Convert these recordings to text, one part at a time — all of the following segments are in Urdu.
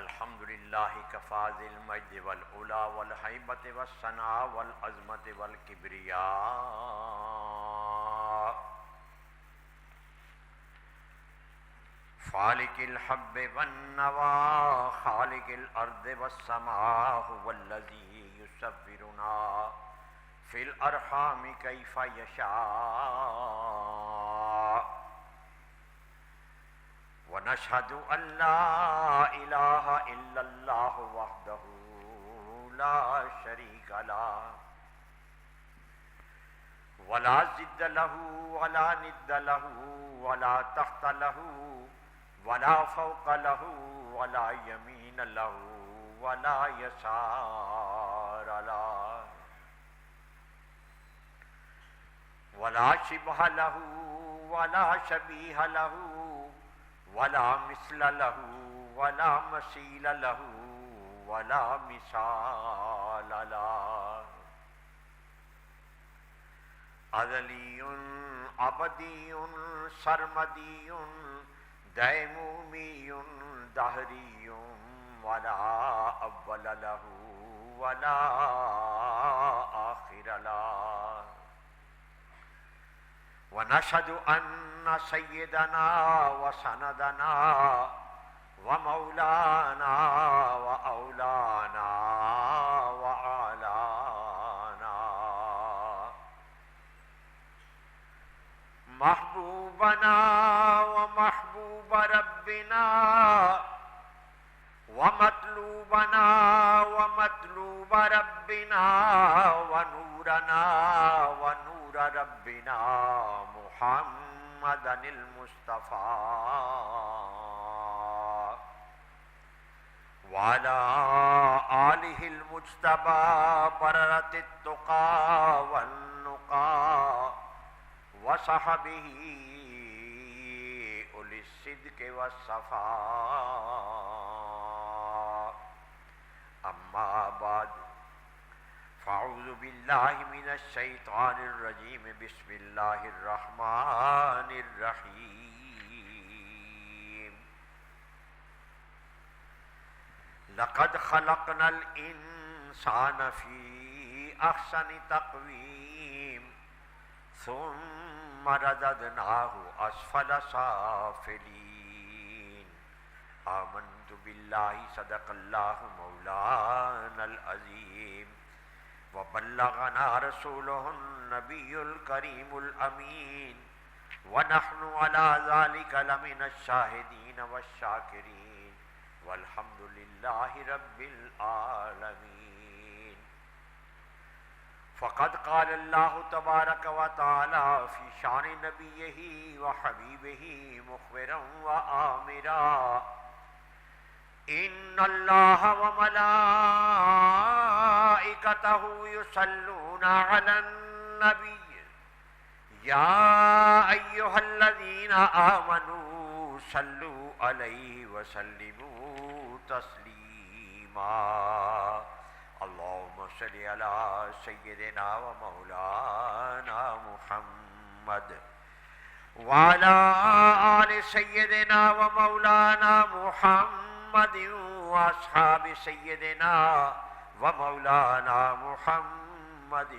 الحمد للہ کفا ذی المجد والعلا والہیبۃ والثناء والعظمۃ والکبریاء فالق الحب والنوى خالق الارض والسماء هو الذی یصورنا فی الارحام کیف یشاء ونشهد أن لا إله إلا الله وحده لا شريك له ولا ضد له ولا ند له ولا تحت له ولا فوق له ولا يمين له ولا يسار له ولا شبه له ولا شبيه له ولا مثل له ولا مثيل له ولا مثال له أزلي أبدي سرمدي ديمومي دهري ولا أول له ولا آخر له ونشهد أن سيدنا وسندنا ومولانا وأولانا وأعلانا محبوبنا ومحبوب ربنا ومطلوبنا ومطلوب ربنا ونورنا ونور ربنا محمدا المصطفى وعلى آله المجتبى بررة التقى والنقى وصحبه أولي الصدق والصفاء أما بعد فأعوذ بالله من الشيطان الرجيم بسم الله الرحمن الرحيم لقد خلقنا الإنسان في أحسن تقويم ثم رددناه أسفل سافلين آمنت بالله صدق الله مولانا العظيم وبلغنا رسوله النبي الكريم الأمين ونحن على ذلك لمن الشاهدين والشاكرين والحمد لله رب العالمين فقد قال الله تبارك وتعالى في شان نبيه وحبيبه مخبرا وآمرا إن الله وملائكته يصلون على النبي يا أيها الذين آمنوا صلوا عليه وسلموا تسليما اللهم صل على سيدنا ومولانا محمد وعلى آل سيدنا ومولانا محمد وأصحاب سيدنا ومولانا محمد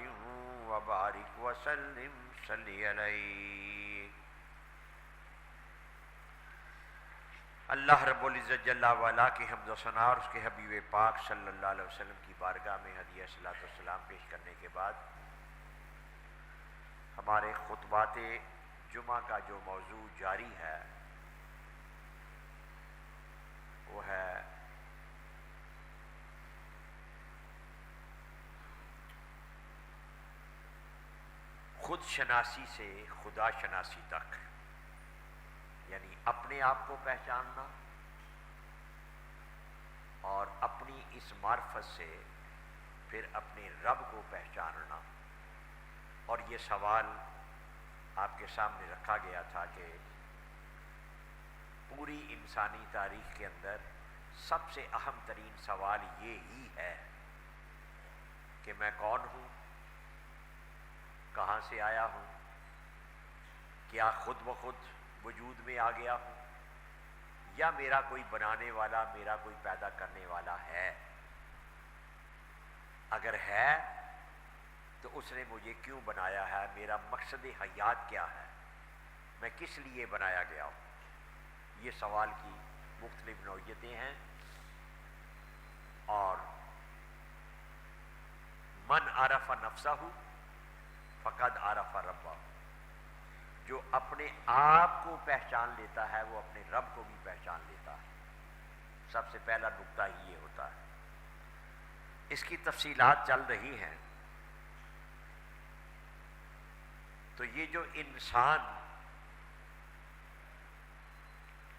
وبارك وسلم صلی علیہ. اللہ رب العزت جل وعلا کی حمد و ثنا اور اس کے حبیب پاک صلی اللہ علیہ وسلم کی بارگاہ میں ہدیہ صلاۃ والسلام پیش کرنے کے بعد ہمارے خطبات جمعہ کا جو موضوع جاری ہے وہ ہے خود شناسی سے خدا شناسی تک، یعنی اپنے آپ کو پہچاننا اور اپنی اس معرفت سے پھر اپنے رب کو پہچاننا. اور یہ سوال آپ کے سامنے رکھا گیا تھا کہ پوری انسانی تاریخ کے اندر سب سے اہم ترین سوال یہ ہی ہے کہ میں کون ہوں، کہاں سے آیا ہوں، کیا خود بخود وجود میں آ گیا ہوں یا میرا کوئی بنانے والا، میرا کوئی پیدا کرنے والا ہے؟ اگر ہے تو اس نے مجھے کیوں بنایا ہے؟ میرا مقصد حیات کیا ہے؟ میں کس لیے بنایا گیا ہوں؟ یہ سوال کی مختلف نوعیتیں ہیں. اور من عرف نفسہ فقد عرف ربہ، جو اپنے آپ کو پہچان لیتا ہے وہ اپنے رب کو بھی پہچان لیتا ہے. سب سے پہلا نقطہ ہی یہ ہوتا ہے. اس کی تفصیلات چل رہی ہیں. تو یہ جو انسان،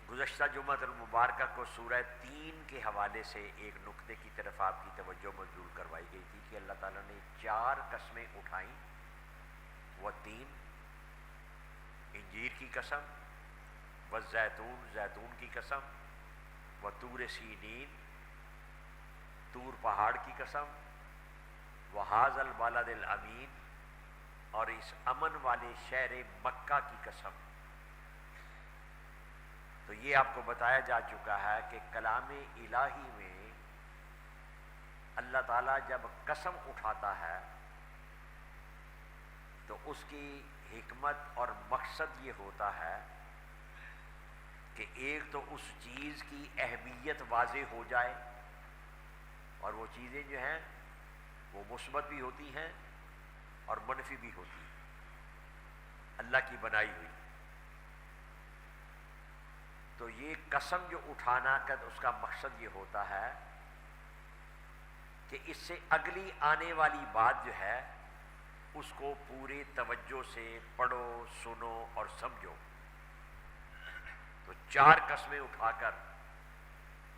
گزشتہ جمعہ المبارکہ کو سورہ 3 کے حوالے سے ایک نقطے کی طرف آپ کی توجہ مبذول کروائی گئی تھی کہ اللہ تعالیٰ نے 4 قسمیں اٹھائیں. وہ 3: انجیر کی قسم، والزیتون، زیتون کی قسم، وطور سینین، طور پہاڑ کی قسم، وہذا البلد الامین، اور اس امن والے شہر مکہ کی قسم. تو یہ آپ کو بتایا جا چکا ہے کہ کلام الہی میں اللہ تعالیٰ جب قسم اٹھاتا ہے تو اس کی حکمت اور مقصد یہ ہوتا ہے کہ ایک تو اس چیز کی اہمیت واضح ہو جائے، اور وہ چیزیں جو ہیں وہ مثبت بھی ہوتی ہیں اور منفی بھی ہوتی ہیں، اللہ کی بنائی ہوئی. تو یہ قسم جو اٹھانا کا اس کا مقصد یہ ہوتا ہے کہ اس سے اگلی آنے والی بات جو ہے اس کو پورے توجہ سے پڑھو، سنو اور سمجھو. تو 4 قسمیں اٹھا کر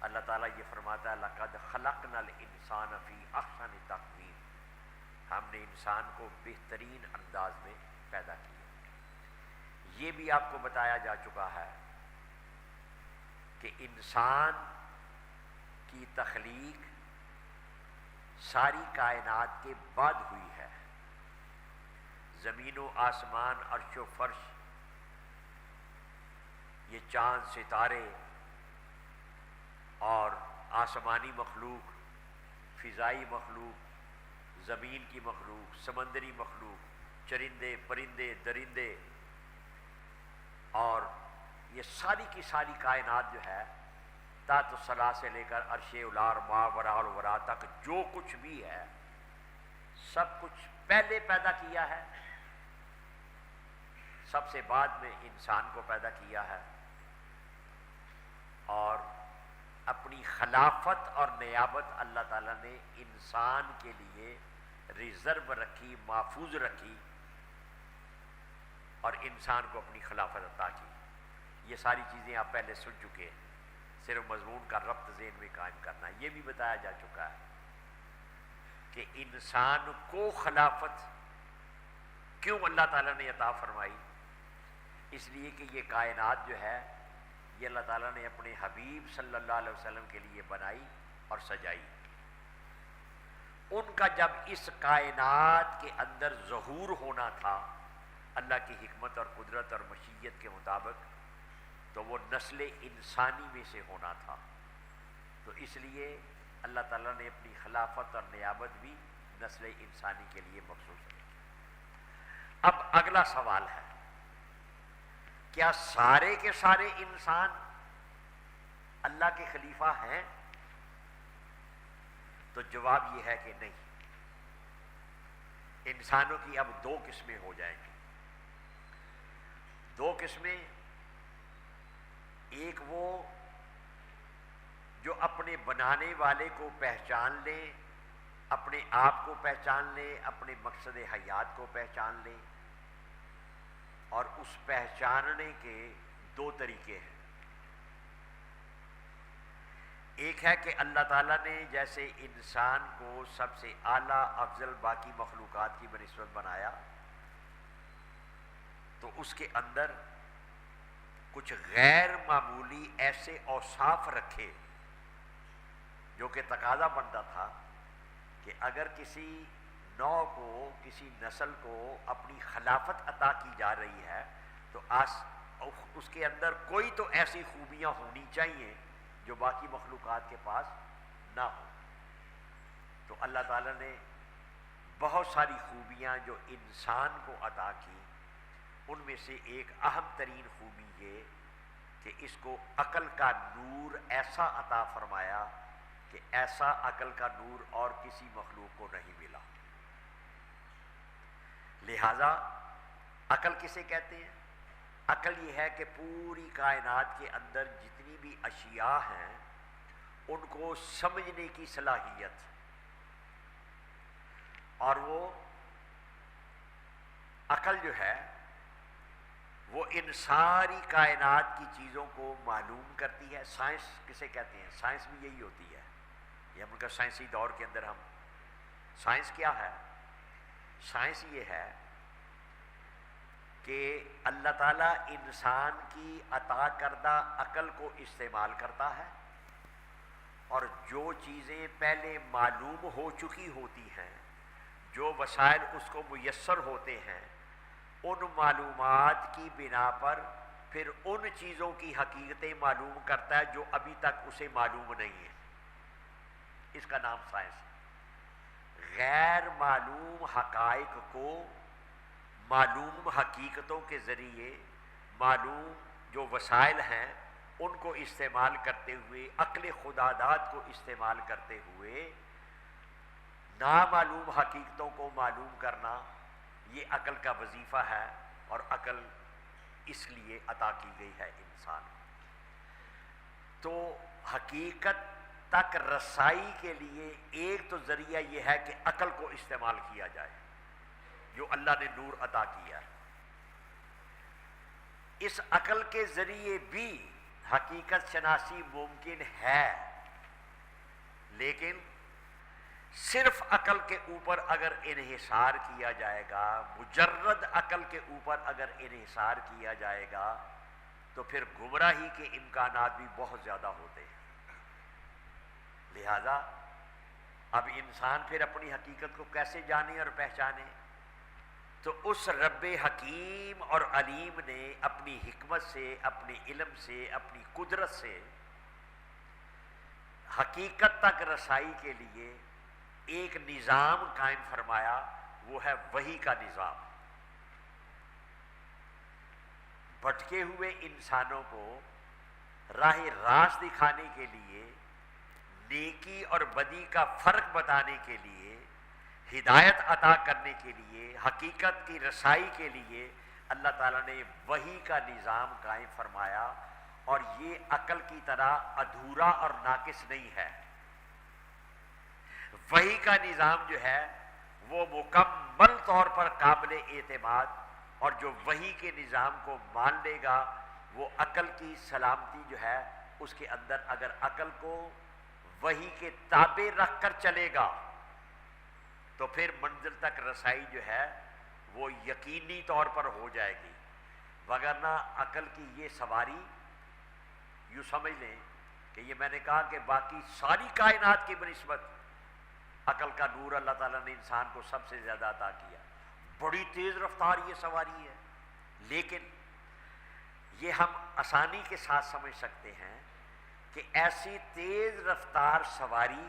اللہ تعالیٰ یہ فرماتا ہے لَقَدْ خَلَقْنَا الْإِنسَانَ فِي أَحْسَنِ تَقْوِيمٍ، ہم نے انسان کو بہترین انداز میں پیدا کیا. یہ بھی آپ کو بتایا جا چکا ہے کہ انسان کی تخلیق ساری کائنات کے بعد ہوئی ہے. زمین و آسمان، عرش و فرش، یہ چاند ستارے اور آسمانی مخلوق، فضائی مخلوق، زمین کی مخلوق، سمندری مخلوق، چرندے پرندے درندے، اور یہ ساری کی ساری کائنات جو ہے تحت الثری سے لے کر عرش اعلیٰ اور ما وراء الورا تک جو کچھ بھی ہے سب کچھ پہلے پیدا کیا ہے، سب سے بعد میں انسان کو پیدا کیا ہے. اور اپنی خلافت اور نیابت اللہ تعالیٰ نے انسان کے لیے ریزرو رکھی، محفوظ رکھی، اور انسان کو اپنی خلافت عطا کی. یہ ساری چیزیں آپ پہلے سن چکے ہیں، صرف مضمون کا ربط ذہن میں قائم کرنا. یہ بھی بتایا جا چکا ہے کہ انسان کو خلافت کیوں اللہ تعالیٰ نے عطا فرمائی. اس لیے کہ یہ کائنات جو ہے یہ اللہ تعالیٰ نے اپنے حبیب صلی اللہ علیہ وسلم کے لیے بنائی اور سجائی. ان کا جب اس کائنات کے اندر ظہور ہونا تھا اللہ کی حکمت اور قدرت اور مشیت کے مطابق، تو وہ نسل انسانی میں سے ہونا تھا. تو اس لیے اللہ تعالیٰ نے اپنی خلافت اور نیابت بھی نسل انسانی کے لیے مخصوص کی. اب اگلا سوال ہے، کیا سارے کے سارے انسان اللہ کے خلیفہ ہیں؟ تو جواب یہ ہے کہ نہیں. انسانوں کی اب 2 قسمیں ہو جائیں گی. 2 قسمیں، ایک وہ جو اپنے بنانے والے کو پہچان لیں، اپنے آپ کو پہچان لیں، اپنے مقصد حیات کو پہچان لیں. اور اس پہچاننے کے 2 طریقے ہیں. ایک ہے کہ اللہ تعالیٰ نے جیسے انسان کو سب سے اعلیٰ افضل باقی مخلوقات کی بنسبت بنایا، تو اس کے اندر کچھ غیر معمولی ایسے اوصاف رکھے جو کہ تقاضا بنتا تھا کہ اگر کسی نوع کو، کسی نسل کو اپنی خلافت عطا کی جا رہی ہے تو اس کے اندر کوئی تو ایسی خوبیاں ہونی چاہیے جو باقی مخلوقات کے پاس نہ ہو. تو اللہ تعالیٰ نے بہت ساری خوبیاں جو انسان کو عطا کی، ان میں سے ایک اہم ترین خوبی یہ کہ اس کو عقل کا نور ایسا عطا فرمایا کہ ایسا عقل کا نور اور کسی مخلوق کو نہیں ملا. لہذا عقل کسے کہتے ہیں؟ عقل یہ ہے کہ پوری کائنات کے اندر جتنی بھی اشیاء ہیں ان کو سمجھنے کی صلاحیت، اور وہ عقل جو ہے وہ ان ساری کائنات کی چیزوں کو معلوم کرتی ہے. سائنس کسے کہتے ہیں؟ سائنس بھی یہی ہوتی ہے. یہ ہم کا سائنسی دور کے اندر ہم سائنس کیا ہے؟ سائنس یہ ہے کہ اللہ تعالیٰ انسان کی عطا کردہ عقل کو استعمال کرتا ہے، اور جو چیزیں پہلے معلوم ہو چکی ہوتی ہیں، جو وسائل اس کو میسر ہوتے ہیں، ان معلومات کی بنا پر پھر ان چیزوں کی حقیقتیں معلوم کرتا ہے جو ابھی تک اسے معلوم نہیں ہے. اس کا نام سائنس ہے. غیر معلوم حقائق کو معلوم حقیقتوں کے ذریعے معلوم جو وسائل ہیں ان کو استعمال کرتے ہوئے، عقل خداداد کو استعمال کرتے ہوئے نامعلوم حقیقتوں کو معلوم کرنا، یہ عقل کا وظیفہ ہے. اور عقل اس لیے عطا کی گئی ہے انسان. تو حقیقت تک رسائی کے لیے ایک تو ذریعہ یہ ہے کہ عقل کو استعمال کیا جائے جو اللہ نے نور عطا کیا ہے. اس عقل کے ذریعے بھی حقیقت شناسی ممکن ہے، لیکن صرف عقل کے اوپر اگر انحصار کیا جائے گا، مجرد عقل کے اوپر اگر انحصار کیا جائے گا تو پھر گمراہی کے امکانات بھی بہت زیادہ ہوتے ہیں. لہذا اب انسان پھر اپنی حقیقت کو کیسے جانے اور پہچانے؟ تو اس رب حکیم اور علیم نے اپنی حکمت سے، اپنے علم سے، اپنی قدرت سے حقیقت تک رسائی کے لیے ایک نظام قائم فرمایا، وہ ہے وحی کا نظام. بھٹکے ہوئے انسانوں کو راہ راست دکھانے کے لیے، نیکی اور بدی کا فرق بتانے کے لیے، ہدایت عطا کرنے کے لیے، حقیقت کی رسائی کے لیے اللہ تعالیٰ نے وحی کا نظام قائم فرمایا. اور یہ عقل کی طرح ادھورا اور ناقص نہیں ہے. وحی کا نظام جو ہے وہ مکمل طور پر قابل اعتماد، اور جو وحی کے نظام کو مان لے گا وہ عقل کی سلامتی جو ہے اس کے اندر، اگر عقل کو وحی کے تابع رکھ کر چلے گا تو پھر منزل تک رسائی جو ہے وہ یقینی طور پر ہو جائے گی. وگرنہ عقل کی یہ سواری، یوں سمجھ لیں کہ یہ میں نے کہا کہ باقی ساری کائنات کی بنسبت عقل کا نور اللہ تعالیٰ نے انسان کو سب سے زیادہ عطا کیا. بڑی تیز رفتار یہ سواری ہے، لیکن یہ ہم آسانی کے ساتھ سمجھ سکتے ہیں کہ ایسی تیز رفتار سواری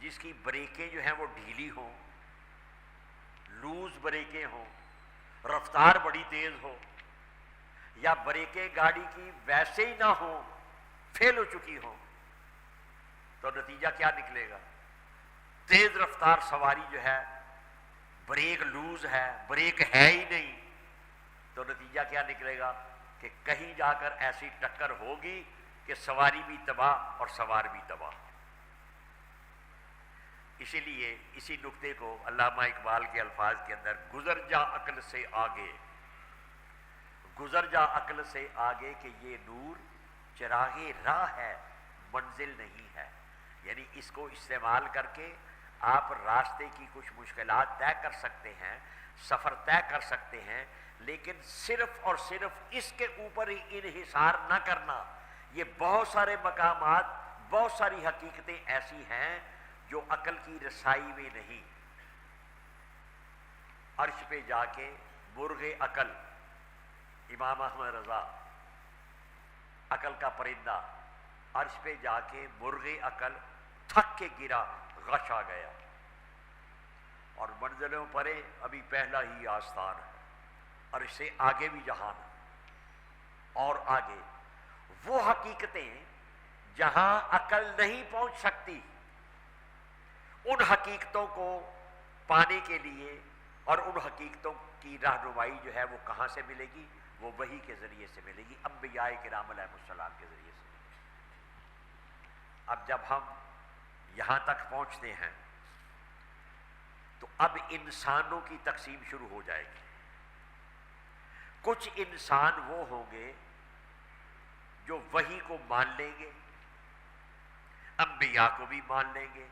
جس کی بریکیں جو ہیں وہ ڈھیلی ہوں، لوز بریکیں ہوں، رفتار بڑی تیز ہو، یا بریکیں گاڑی کی ویسے ہی نہ ہوں، فیل ہو چکی ہوں، تو نتیجہ کیا نکلے گا؟ تیز رفتار سواری جو ہے، بریک لوز ہے، بریک ہے ہی نہیں، تو نتیجہ کیا نکلے گا کہ کہیں جا کر ایسی ٹکر ہوگی کہ سواری بھی تباہ اور سوار بھی تباہ. اسی لیے اسی نقطے کو علامہ اقبال کے الفاظ کے اندر گزر جا عقل سے آگے، گزر جا عقل سے آگے کہ یہ نور چراغ راہ ہے، منزل نہیں ہے. یعنی اس کو استعمال کر کے آپ راستے کی کچھ مشکلات طے کر سکتے ہیں، سفر طے کر سکتے ہیں، لیکن صرف اور صرف اس کے اوپر ہی انحصار نہ کرنا. یہ بہت سارے مقامات، بہت ساری حقیقتیں ایسی ہیں جو عقل کی رسائی میں نہیں. عرش پہ جا کے مرغ عقل امام احمد رضا عقل کا پرندہ عرش پہ جا کے مرغ عقل تھک کے گرا، غش آ گیا، اور منزلوں پرے ابھی پہلا ہی آستان ہے، اور اس سے آگے بھی جہان اور آگے وہ حقیقتیں جہاں عقل نہیں پہنچ سکتی، ان حقیقتوں کو پانے کے لیے اور ان حقیقتوں کی رہنمائی جو ہے وہ کہاں سے ملے گی؟ وہ وحی کے ذریعے سے ملے گی، انبیاء کرام علیہ السلام کے ذریعے سے۔ اب جب ہم یہاں تک پہنچتے ہیں تو اب انسانوں کی تقسیم شروع ہو جائے گی۔ کچھ انسان وہ ہوں گے جو وحی کو مان لیں گے، انبیاء کو بھی مان لیں گے،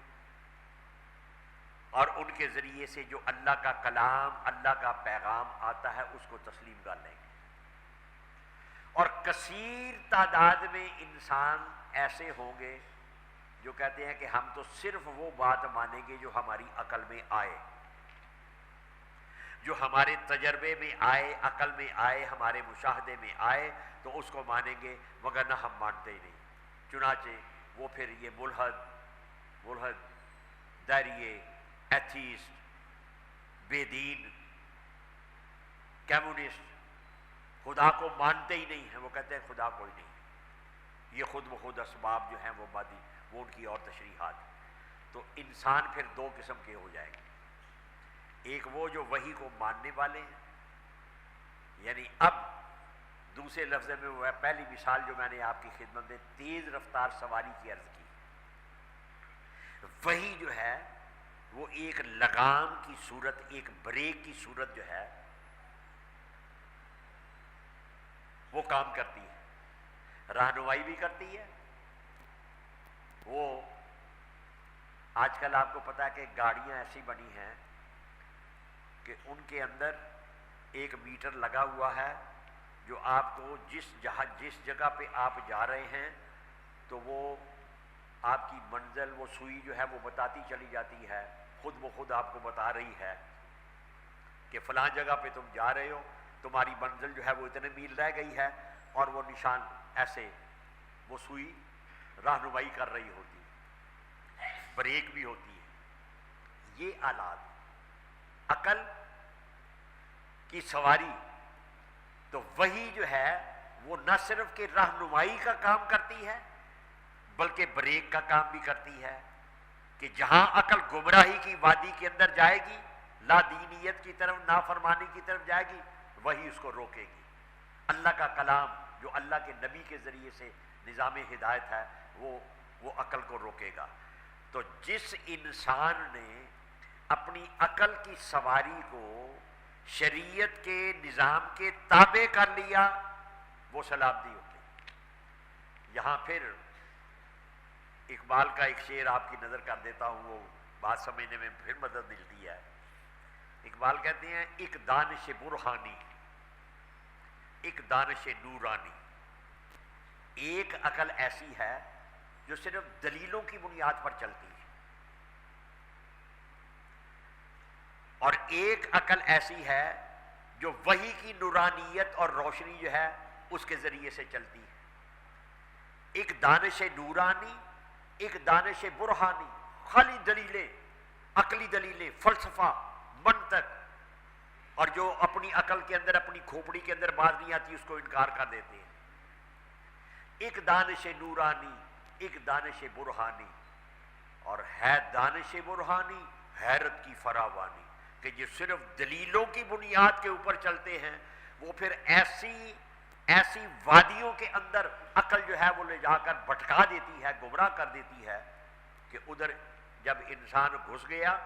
اور ان کے ذریعے سے جو اللہ کا کلام، اللہ کا پیغام آتا ہے اس کو تسلیم کر لیں گے، اور کثیر تعداد میں انسان ایسے ہوں گے جو کہتے ہیں کہ ہم تو صرف وہ بات مانیں گے جو ہماری عقل میں آئے، جو ہمارے تجربے میں آئے، عقل میں آئے، ہمارے مشاہدے میں آئے تو اس کو مانیں گے، مگر نہ ہم مانتے ہی نہیں۔ چنانچہ وہ پھر یہ ملحد، داریے، ایتھیسٹ، بے دین، کمیونسٹ خدا کو مانتے ہی نہیں ہیں، وہ کہتے ہیں خدا کوئی نہیں، یہ خود بخود اسباب جو ہیں وہ مادی، وہ ان کی اور تشریحات۔ تو انسان پھر دو قسم کے ہو جائے گے، ایک وہ جو وحی کو ماننے والے ہیں، یعنی اب دوسرے لفظ میں وہ ہے، پہلی مثال جو میں نے آپ کی خدمت میں تیز رفتار سواری کی عرض کی، وحی جو ہے وہ ایک لگام کی صورت، ایک بریک کی صورت جو ہے وہ کام کرتی ہے، رہنمائی بھی کرتی ہے۔ وہ آج کل آپ کو پتا ہے کہ گاڑیاں ایسی بنی ہیں کہ ان کے اندر ایک میٹر لگا ہوا ہے جو آپ کو جس جگہ پہ آپ جا رہے ہیں تو وہ آپ کی منزل، وہ سوئی جو ہے وہ بتاتی چلی جاتی ہے، خود بخود آپ کو بتا رہی ہے کہ فلاں جگہ پہ تم جا رہے ہو، تمہاری منزل جو ہے وہ اتنے میل رہ گئی ہے، اور وہ نشان ایسے وہ سوئی رہنمائی کر رہی ہوتی ہے، بریک بھی ہوتی ہے۔ یہ آلات عقل کی سواری، تو وہی جو ہے وہ نہ صرف کہ رہنمائی کا کام کرتی ہے بلکہ بریک کا کام بھی کرتی ہے، کہ جہاں عقل گمراہی کی وادی کے اندر جائے گی، لا دینیت کی طرف، نافرمانی کی طرف جائے گی، وہی اس کو روکے گی۔ اللہ کا کلام جو اللہ کے نبی کے ذریعے سے نظام ہدایت ہے وہ عقل کو روکے گا۔ تو جس انسان نے اپنی عقل کی سواری کو شریعت کے نظام کے تابع کر لیا وہ سلامتی ہوتی۔ یہاں پھر اقبال کا ایک شعر آپ کی نظر کر دیتا ہوں، وہ بات سمجھنے میں پھر مدد ملتی ہے۔ اقبال کہتے ہیں، ایک دانش برہانی، ایک دانش نورانی، ایک عقل ایسی ہے جو صرف دلیلوں کی بنیاد پر چلتی ہے، اور ایک عقل ایسی ہے جو وحی کی نورانیت اور روشنی جو ہے اس کے ذریعے سے چلتی ہے۔ ایک دانش نورانی، ایک دانش برہانی، خالی دلیلیں، عقلی دلیلیں، فلسفہ، منطق، اور جو اپنی عقل کے اندر، اپنی کھوپڑی کے اندر بات نہیں آتی اس کو انکار کر دیتے ہیں۔ ایک دانش نورانی، ایک دانش برہانی، اور ہے دانش برہانی حیرت کی فراوانی، کہ جو صرف دلیلوں کی بنیاد کے اوپر چلتے ہیں وہ پھر ایسی وادیوں کے اندر عقل جو ہے وہ لے جا کر بھٹکا دیتی ہے، گمراہ کر دیتی ہے، کہ ادھر جب انسان گھس گیا۔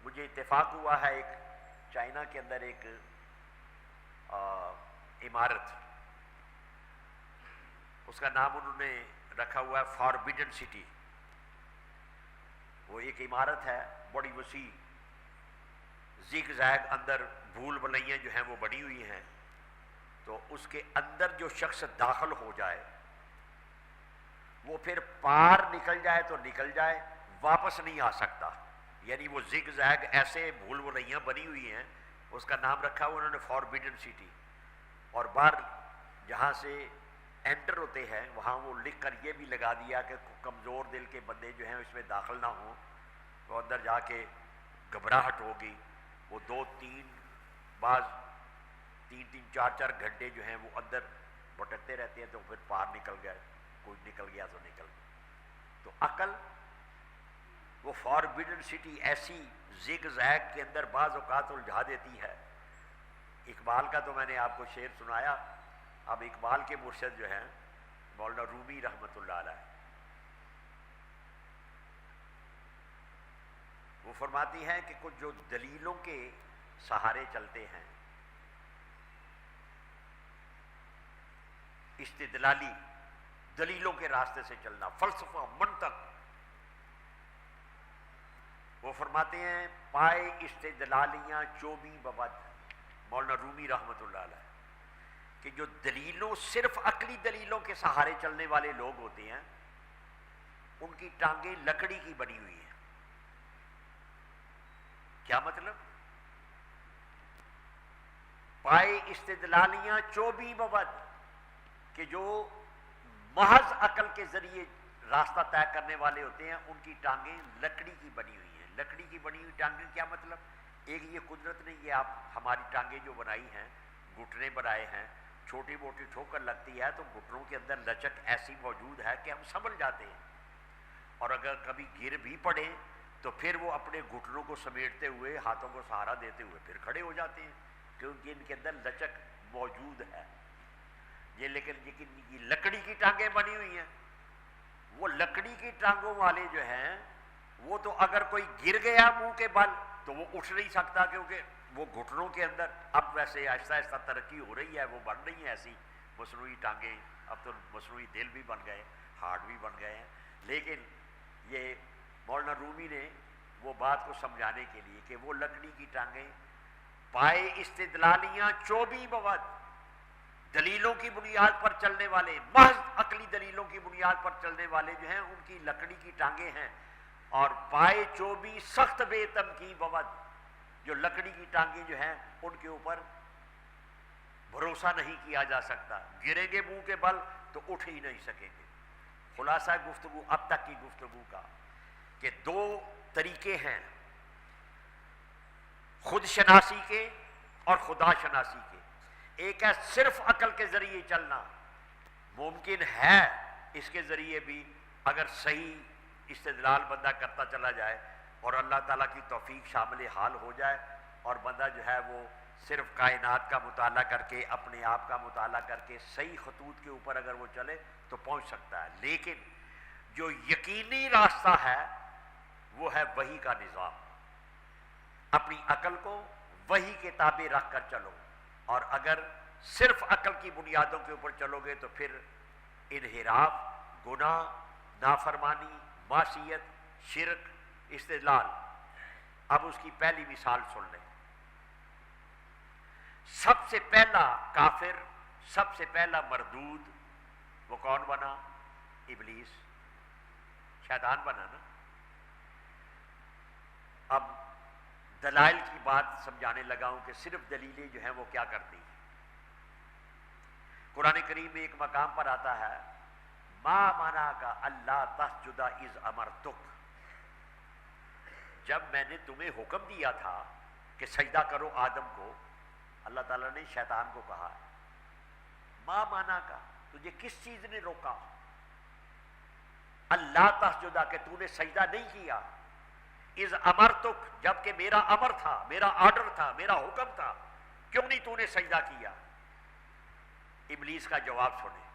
مجھے اتفاق ہوا ہے، ایک چائنا کے اندر ایک عمارت، اس کا نام انہوں نے رکھا ہوا ہے فاربیڈن سٹی۔ وہ ایک عمارت ہے بڑی وسیع، زیگ زیگ، اندر بھول بھلیاں جو ہیں وہ بڑی ہوئی ہیں، تو اس کے اندر جو شخص داخل ہو جائے وہ پھر پار نکل جائے تو نکل جائے، واپس نہیں آ سکتا۔ یعنی وہ زگ زیگ ایسے بھول بھلیاں بنی ہوئی ہیں، اس کا نام رکھا ہوا انہوں نے فاربیڈن سٹی۔ اور باہر جہاں سے انٹر ہوتے ہیں وہاں وہ لکھ کر یہ بھی لگا دیا کہ کمزور دل کے بندے جو ہیں اس میں داخل نہ ہوں، تو اندر جا کے گھبراہٹ ہوگی، وہ 2-3 بعض 3-3 4-4 گھنٹے جو ہیں وہ اندر بھٹکتے رہتے ہیں، تو پھر پار نکل گئے، کوئی نکل گیا تو نکل گیا۔ تو عقل وہ فاربیڈن سٹی ایسی زگ زیگ کے اندر بعض اوقات الجھا دیتی ہے۔ اقبال کا تو میں نے آپ کو شعر سنایا، اب اقبال کے مرشد جو ہیں مولانا رومی رحمۃ اللہ علیہ، وہ فرماتی ہیں کہ کچھ جو دلیلوں کے سہارے چلتے ہیں، استدلالی دلیلوں کے راستے سے چلنا، فلسفہ، منطق، وہ فرماتے ہیں پائے استدلالیاں چوبی بود، مولانا رومی رحمۃ اللہ علیہ، کہ جو دلیلوں صرف عقلی دلیلوں کے سہارے چلنے والے لوگ ہوتے ہیں ان کی ٹانگیں لکڑی کی بنی ہوئی ہیں۔ کیا مطلب؟ پائے استدلالیاں چوبی بود، کہ جو محض عقل کے ذریعے راستہ طے کرنے والے ہوتے ہیں ان کی ٹانگیں لکڑی کی بنی ہوئی ہیں۔ لکڑی کی بنی ہوئی ٹانگیں کیا مطلب؟ ایک یہ قدرت نے یہ آپ ہماری ٹانگیں جو بنائی ہیں، گھٹنے بنائے ہیں، چھوٹی موٹی ٹھوکر لگتی ہے تو گھٹنوں کے اندر لچک ایسی موجود ہے کہ ہم سنبھل جاتے ہیں، اور اگر کبھی گر بھی پڑے تو پھر وہ اپنے گھٹنوں کو سمیٹتے ہوئے، ہاتھوں کو سہارا دیتے ہوئے پھر کھڑے ہو جاتے ہیں، کیونکہ ان کے اندر لچک موجود ہے۔ لیکن یہ لکڑی کی ٹانگیں بنی ہوئی ہیں، وہ لکڑی کی ٹانگوں والے جو ہیں وہ تو اگر کوئی گر گیا منہ کے بل تو وہ اٹھ نہیں سکتا، کیونکہ وہ گھٹنوں کے اندر، اب ویسے آہستہ آہستہ ترقی ہو رہی ہے، وہ بن رہی ہیں ایسی مصنوعی ٹانگیں، اب تو مصنوعی دل بھی بن گئے، ہارٹ بھی بن گئے ہیں، لیکن یہ مولانا رومی نے وہ بات کو سمجھانے کے لیے کہ وہ لکڑی کی ٹانگیں پائے استدلالیاں چوبی بود، دلیلوں کی بنیاد پر چلنے والے، محض عقلی دلیلوں کی بنیاد پر چلنے والے جو ہیں ان کی لکڑی کی ٹانگیں ہیں، اور پائے چوبی سخت بے تمکی بود، جو لکڑی کی ٹانگیں جو ہیں ان کے اوپر بھروسہ نہیں کیا جا سکتا، گریں گے منہ کے بل تو اٹھ ہی نہیں سکیں گے۔ خلاصہ گفتگو اب تک کی گفتگو کا کہ دو طریقے ہیں خود شناسی کے اور خدا شناسی کے۔ ایک ہے صرف عقل کے ذریعے چلنا، ممکن ہے اس کے ذریعے بھی اگر صحیح استدلال بندہ کرتا چلا جائے اور اللہ تعالیٰ کی توفیق شامل حال ہو جائے، اور بندہ جو ہے وہ صرف کائنات کا مطالعہ کر کے، اپنے آپ کا مطالعہ کر کے صحیح خطوط کے اوپر اگر وہ چلے تو پہنچ سکتا ہے۔ لیکن جو یقینی راستہ ہے وہ ہے وحی کا نظام، اپنی عقل کو وحی کے تابع رکھ کر چلو، اور اگر صرف عقل کی بنیادوں کے اوپر چلو گے تو پھر انحراف، گناہ، نافرمانی، معصیت، شرک، استدلال۔ اب اس کی پہلی مثال سن لیں۔ سب سے پہلا کافر، سب سے پہلا مردود وہ کون بنا؟ ابلیس، شیطان بنا نا۔ اب دلائل کی بات سمجھانے لگا ہوں کہ صرف دلیلیں جو ہیں وہ کیا کرتی ہیں۔ قرآن کریم میں ایک مقام پر آتا ہے ما منعک اللہ تسجد اذ امرتک، جب میں نے تمہیں حکم دیا تھا کہ سجدہ کرو آدم کو، اللہ تعالیٰ نے شیطان کو کہا ما منعک، تجھے کس چیز نے روکا؟ اللہ تسجد، کہ تو نے سجدہ نہیں کیا، اذ امرتک، جبکہ میرا امر تھا، میرا آرڈر تھا، میرا حکم تھا، کیوں نہیں تو نے سجدہ کیا؟ ابلیس کا جواب سنیں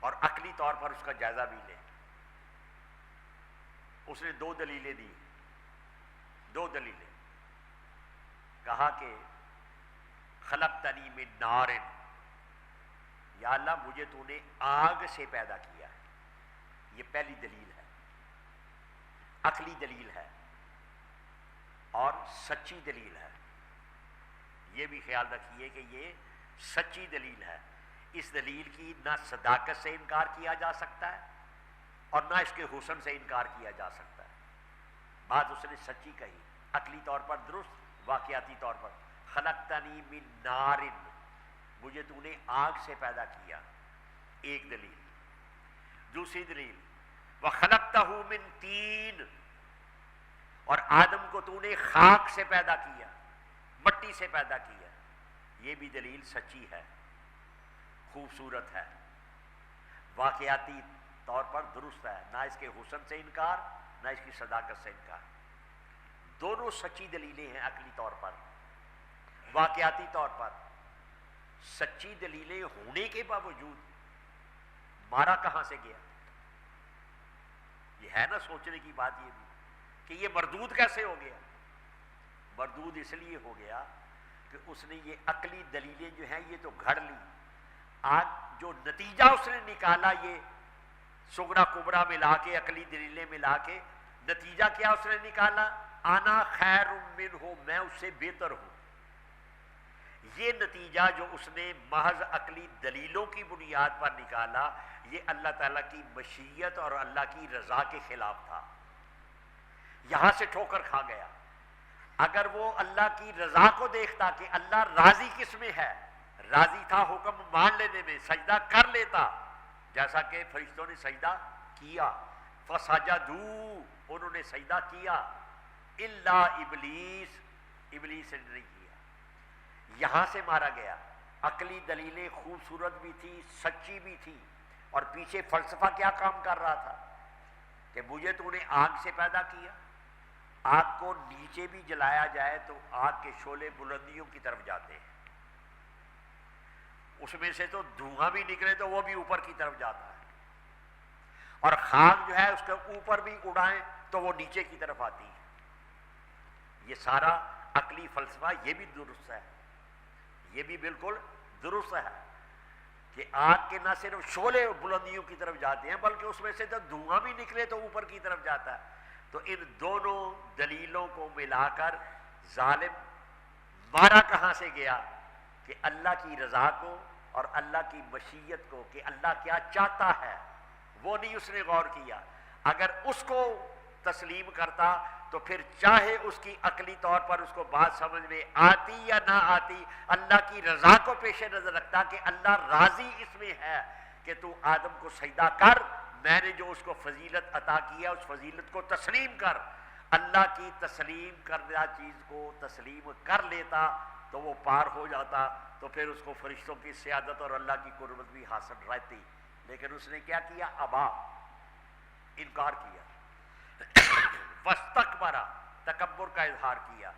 اور عقلی طور پر اس کا جائزہ بھی لیں۔ اس نے دو دلیلیں دی، دو دلیلیں، کہا کہ خلقتنی من نار، یا اللہ مجھے تو نے آگ سے پیدا کیا ہے، یہ پہلی دلیل ہے، عقلی دلیل ہے اور سچی دلیل ہے۔ یہ بھی خیال رکھیے کہ یہ سچی دلیل ہے، اس دلیل کی نہ صداقت سے انکار کیا جا سکتا ہے اور نہ اس کے حسن سے انکار کیا جا سکتا ہے۔ بات اس نے سچی کہی، عقلی طور پر درست، واقعاتی طور پر۔ خلقتنی من نار، مجھے تو نے آگ سے پیدا کیا، ایک دلیل۔ دوسری دلیل وخلقتہ من طین، اور آدم کو تو نے خاک سے پیدا کیا، مٹی سے پیدا کیا، یہ بھی دلیل سچی ہے، خوبصورت ہے، واقعاتی طور پر درست ہے، نہ اس کے حسن سے انکار نہ اس کی صداقت سے انکار، دونوں سچی دلیلیں ہیں عقلی طور پر۔ واقعاتی طور پر سچی دلیلیں ہونے کے باوجود مارا کہاں سے گیا؟ یہ ہے نا سوچنے کی بات، یہ بھی کہ یہ مردود کیسے ہو گیا؟ مردود اس لیے ہو گیا کہ اس نے یہ عقلی دلیلیں جو ہیں یہ تو گھڑ لی، آج جو نتیجہ اس نے نکالا یہ سغرا کبرا ملا کے عقلی دلیلیں ملا کے نتیجہ کیا اس نے نکالا؟ انا خیر منہ، میں اس سے بہتر ہوں۔ یہ نتیجہ جو اس نے محض عقلی دلیلوں کی بنیاد پر نکالا، یہ اللہ تعالیٰ کی مشیت اور اللہ کی رضا کے خلاف تھا، یہاں سے ٹھوکر کھا گیا۔ اگر وہ اللہ کی رضا کو دیکھتا کہ اللہ راضی کس میں ہے، راضی تھا حکم مان لینے میں، سجدہ کر لیتا، جیسا کہ فرشتوں نے سجدہ کیا، فسجدوا، انہوں نے سجدہ کیا، الا ابلیس، ابلیس نے نہیں کیا، یہاں سے مارا گیا۔ عقلی دلیلیں خوبصورت بھی تھی، سچی بھی تھی، اور پیچھے فلسفہ کیا کام کر رہا تھا کہ مجھے تو نے آگ سے پیدا کیا، آگ کو نیچے بھی جلایا جائے تو آگ کے شعلے بلندیوں کی طرف جاتے ہیں، اس میں سے تو دھواں بھی نکلے تو وہ بھی اوپر کی طرف جاتا ہے، اور خاک جو ہے اس کے اوپر بھی اڑائیں تو وہ نیچے کی طرف آتی ہے۔ یہ سارا عقلی فلسفہ یہ بھی درست ہے، یہ بھی بالکل درست ہے کہ آگ کے نہ صرف شعلے بلندیوں کی طرف جاتے ہیں بلکہ اس میں سے تو دھواں بھی نکلے تو اوپر کی طرف جاتا ہے۔ تو ان دونوں دلیلوں کو ملا کر ظالم مارا کہاں سے گیا کہ اللہ کی رضا کو اور اللہ کی مشیت کو، کہ اللہ کیا چاہتا ہے وہ نہیں اس نے غور کیا۔ اگر اس کو تسلیم کرتا تو پھر چاہے اس کی عقلی طور پر اس کو بات سمجھ میں آتی یا نہ آتی، اللہ کی رضا کو پیش نظر رکھتا کہ اللہ راضی اس میں ہے کہ تو آدم کو سجدہ کر، میں نے جو اس کو فضیلت عطا کیا اس فضیلت کو تسلیم کر، اللہ کی تسلیم کردہ چیز کو تسلیم کر لیتا تو وہ پار ہو جاتا، تو پھر اس کو فرشتوں کی سیادت اور اللہ کی قربت بھی حاصل رہتی۔ لیکن اس نے کیا کیا؟ ابا، انکار کیا، واستکبر، تکبر کا اظہار کیا،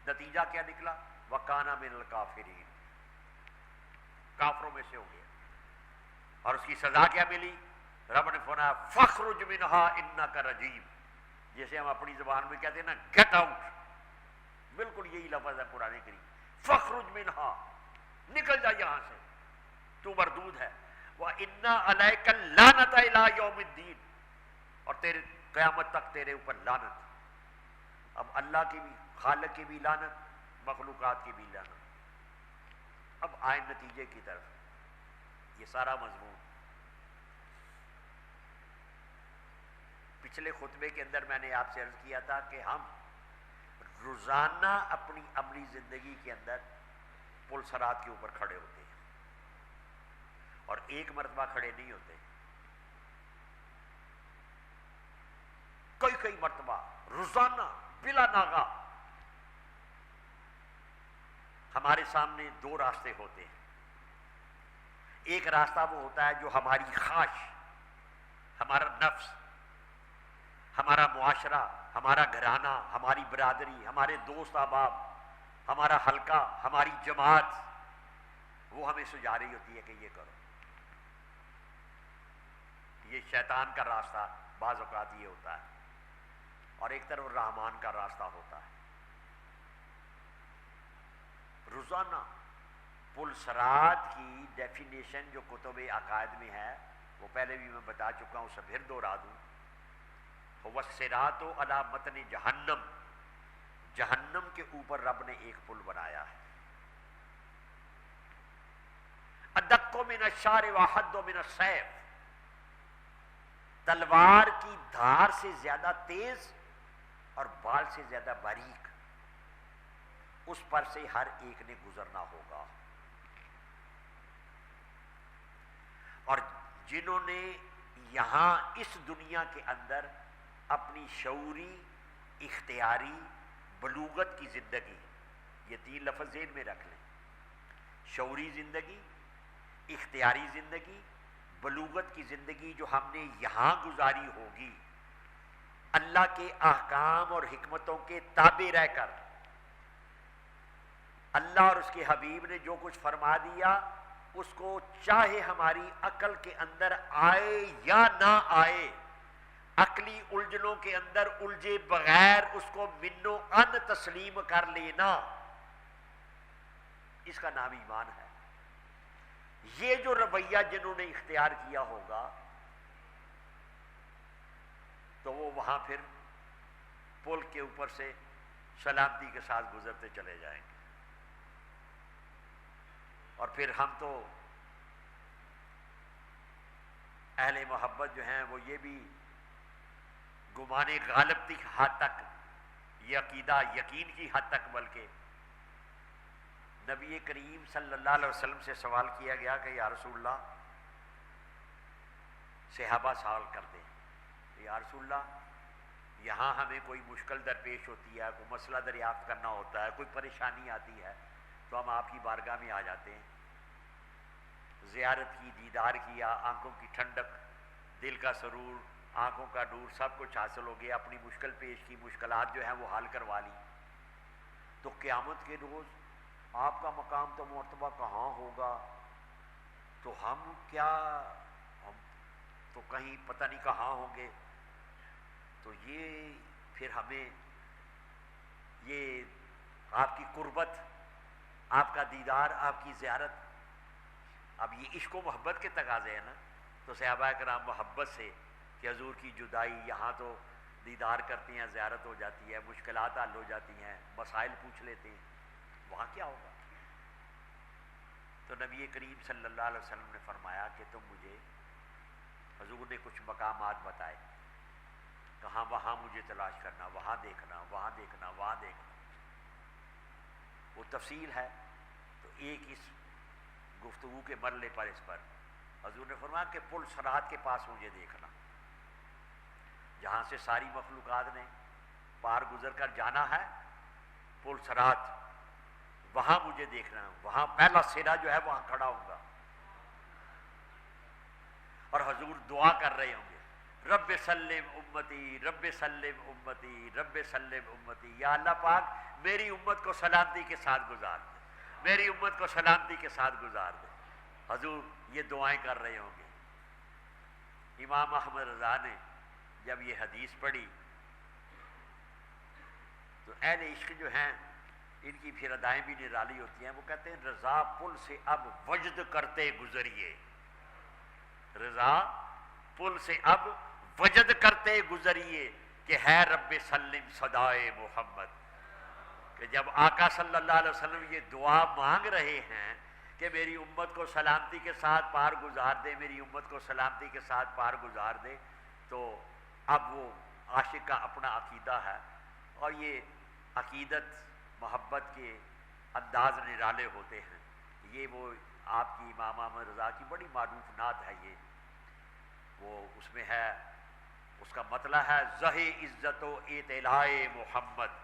نتیجہ کیا نکلا؟ وکان من الکافرین، کافروں میں سے ہو گیا۔ اور اس کی سزا کیا ملی؟ رب نے فرمایا فخرج منہا انک رجیم، جیسے ہم اپنی زبان میں کہتے ہیں نا گیٹ آؤٹ، بالکل یہی لفظ ہے قرآن کریم، فخرج منہا، نکل جا یہاں سے، تو مردود ہے، وَإِنَّ عَلَيْكَ اللَّعْنَةَ إِلَىٰ يَوْمِ الدِّينِ، اور تیرے قیامت تک تیرے اوپر لعنت۔ اب اللہ کی بھی، خالق کی بھی لعنت، مخلوقات کی بھی لعنت۔ اب آئے نتیجے کی طرف، یہ سارا مضمون پچھلے خطبے کے اندر میں نے آپ سے عرض کیا تھا کہ ہم روزانہ اپنی عملی زندگی کے اندر پل صراط کے اوپر کھڑے ہوتے ہیں، اور ایک مرتبہ کھڑے نہیں ہوتے، کئی مرتبہ روزانہ بلا ناغہ ہمارے سامنے دو راستے ہوتے ہیں۔ ایک راستہ وہ ہوتا ہے جو ہماری خواہش، ہمارا نفس، ہمارا معاشرہ، ہمارا گھرانہ، ہماری برادری، ہمارے دوست احباب، ہمارا حلقہ، ہماری جماعت، وہ ہمیں سجا رہی ہوتی ہے کہ یہ کرو۔ یہ شیطان کا راستہ بعض اوقات یہ ہوتا ہے، اور ایک طرف رحمان کا راستہ ہوتا ہے۔ روزانہ پل صراط کی ڈیفینیشن جو کتب عقائد میں ہے وہ پہلے بھی میں بتا چکا ہوں، اسے پھر دوہرا دوں۔ وَالصِّرَاطُ عَلَىٰ مَتْنِ جہنم، جہنم کے اوپر رب نے ایک پل بنایا ہے۔ أَدَقُّ مِنَ الشَّعْرِ وَأَحَدُّ مِنَ السَّيْفِ، تلوار کی دھار سے زیادہ تیز اور بال سے زیادہ باریک، اس پر سے ہر ایک نے گزرنا ہوگا. اور جنہوں نے یہاں اس دنیا کے اندر اپنی شعوری، اختیاری، بلوغت کی زندگی، یہ 3 لفظ ذہن میں رکھ لیں، شعوری زندگی، اختیاری زندگی، بلوغت کی زندگی جو ہم نے یہاں گزاری ہوگی، اللہ کے احکام اور حکمتوں کے تابع رہ کر، اللہ اور اس کے حبیب نے جو کچھ فرما دیا اس کو چاہے ہماری عقل کے اندر آئے یا نہ آئے، عقلی الجھنوں کے اندر الجھے بغیر اس کو من و ان تسلیم کر لینا، اس کا نام ایمان ہے. یہ جو رویہ جنہوں نے اختیار کیا ہوگا تو وہ وہاں پھر پل کے اوپر سے سلامتی کے ساتھ گزرتے چلے جائیں گے. اور پھر ہم تو اہل محبت جو ہیں وہ یہ بھی گمانے غالب کی حد تک، یہ عقیدہ یقین کی حد تک، بلکہ نبی کریم صلی اللہ علیہ وسلم سے سوال کیا گیا کہ یا رسول اللہ، صحابہ سوال کرتے ہیں یا رسول اللہ یہاں ہمیں کوئی مشکل درپیش ہوتی ہے، کوئی مسئلہ دریافت کرنا ہوتا ہے، کوئی پریشانی آتی ہے تو ہم آپ کی بارگاہ میں آ جاتے ہیں، زیارت کی، دیدار کیا، آنکھوں کی ٹھنڈک، دل کا سرور، آنکھوں کا نور، سب کچھ حاصل ہو گیا، اپنی مشکل پیش کی، مشکلات جو ہیں وہ حل کروا لی، تو قیامت کے روز آپ کا مقام تو مرتبہ کہاں ہوگا؟ تو ہم تو کہیں پتہ نہیں کہاں ہوں گے. تو یہ پھر ہمیں یہ آپ کی قربت، آپ کا دیدار، آپ کی زیارت، اب یہ عشق و محبت کے تقاضے ہیں نا. تو صحابہ کرام محبت سے کہ حضور کی جدائی، یہاں تو دیدار کرتے ہیں، زیارت ہو جاتی ہے، مشکلات حل ہو جاتی ہیں، مسائل پوچھ لیتے ہیں، وہاں کیا ہوگا؟ تو نبی کریم صلی اللہ علیہ وسلم نے فرمایا کہ تم مجھے، حضور نے کچھ مقامات بتائے، کہاں وہاں مجھے تلاش کرنا، وہاں دیکھنا، وہاں دیکھنا، وہاں دیکھنا، وہ تفصیل ہے. تو ایک اس گفتگو کے مرحلے پر اس پر حضور نے فرمایا کہ پل صراط کے پاس مجھے دیکھنا، جہاں سے ساری مخلوقات نے پار گزر کر جانا ہے، پل صراط، وہاں مجھے دیکھنا، وہاں پہلا سرا جو ہے وہاں کھڑا ہوں گا. اور حضور دعا کر رہے ہوں گے، رب سلم امتی، رب سلم امتی، رب سلم امتی، یا اللہ پاک میری امت کو سلامتی کے ساتھ گزار دے، میری امت کو سلامتی کے ساتھ گزار دے. حضور یہ دعائیں کر رہے ہوں گے. امام احمد رضا نے جب یہ حدیث پڑھی تو اہل عشق جو ہیں ان کی پھر ادائیں بھی نرالی ہوتی ہیں. وہ کہتے ہیں رضا پل سے اب وجد کرتے گزریے، رضا پل سے اب وجد کرتے گزریے کہ ہے رب سلم صدائے محمد. کہ جب آقا صلی اللہ علیہ وسلم یہ دعا مانگ رہے ہیں کہ میری امت کو سلامتی کے ساتھ پار گزار دے، میری امت کو سلامتی کے ساتھ پار گزار دے، تو اب وہ عاشق کا اپنا عقیدہ ہے. اور یہ عقیدت محبت کے انداز نرالے ہوتے ہیں. یہ وہ آپ کی امام احمد رضا کی بڑی معروف نعت ہے، یہ وہ اس میں ہے، اس کا مطلب ہے زہ عزت و اطلاع محمد،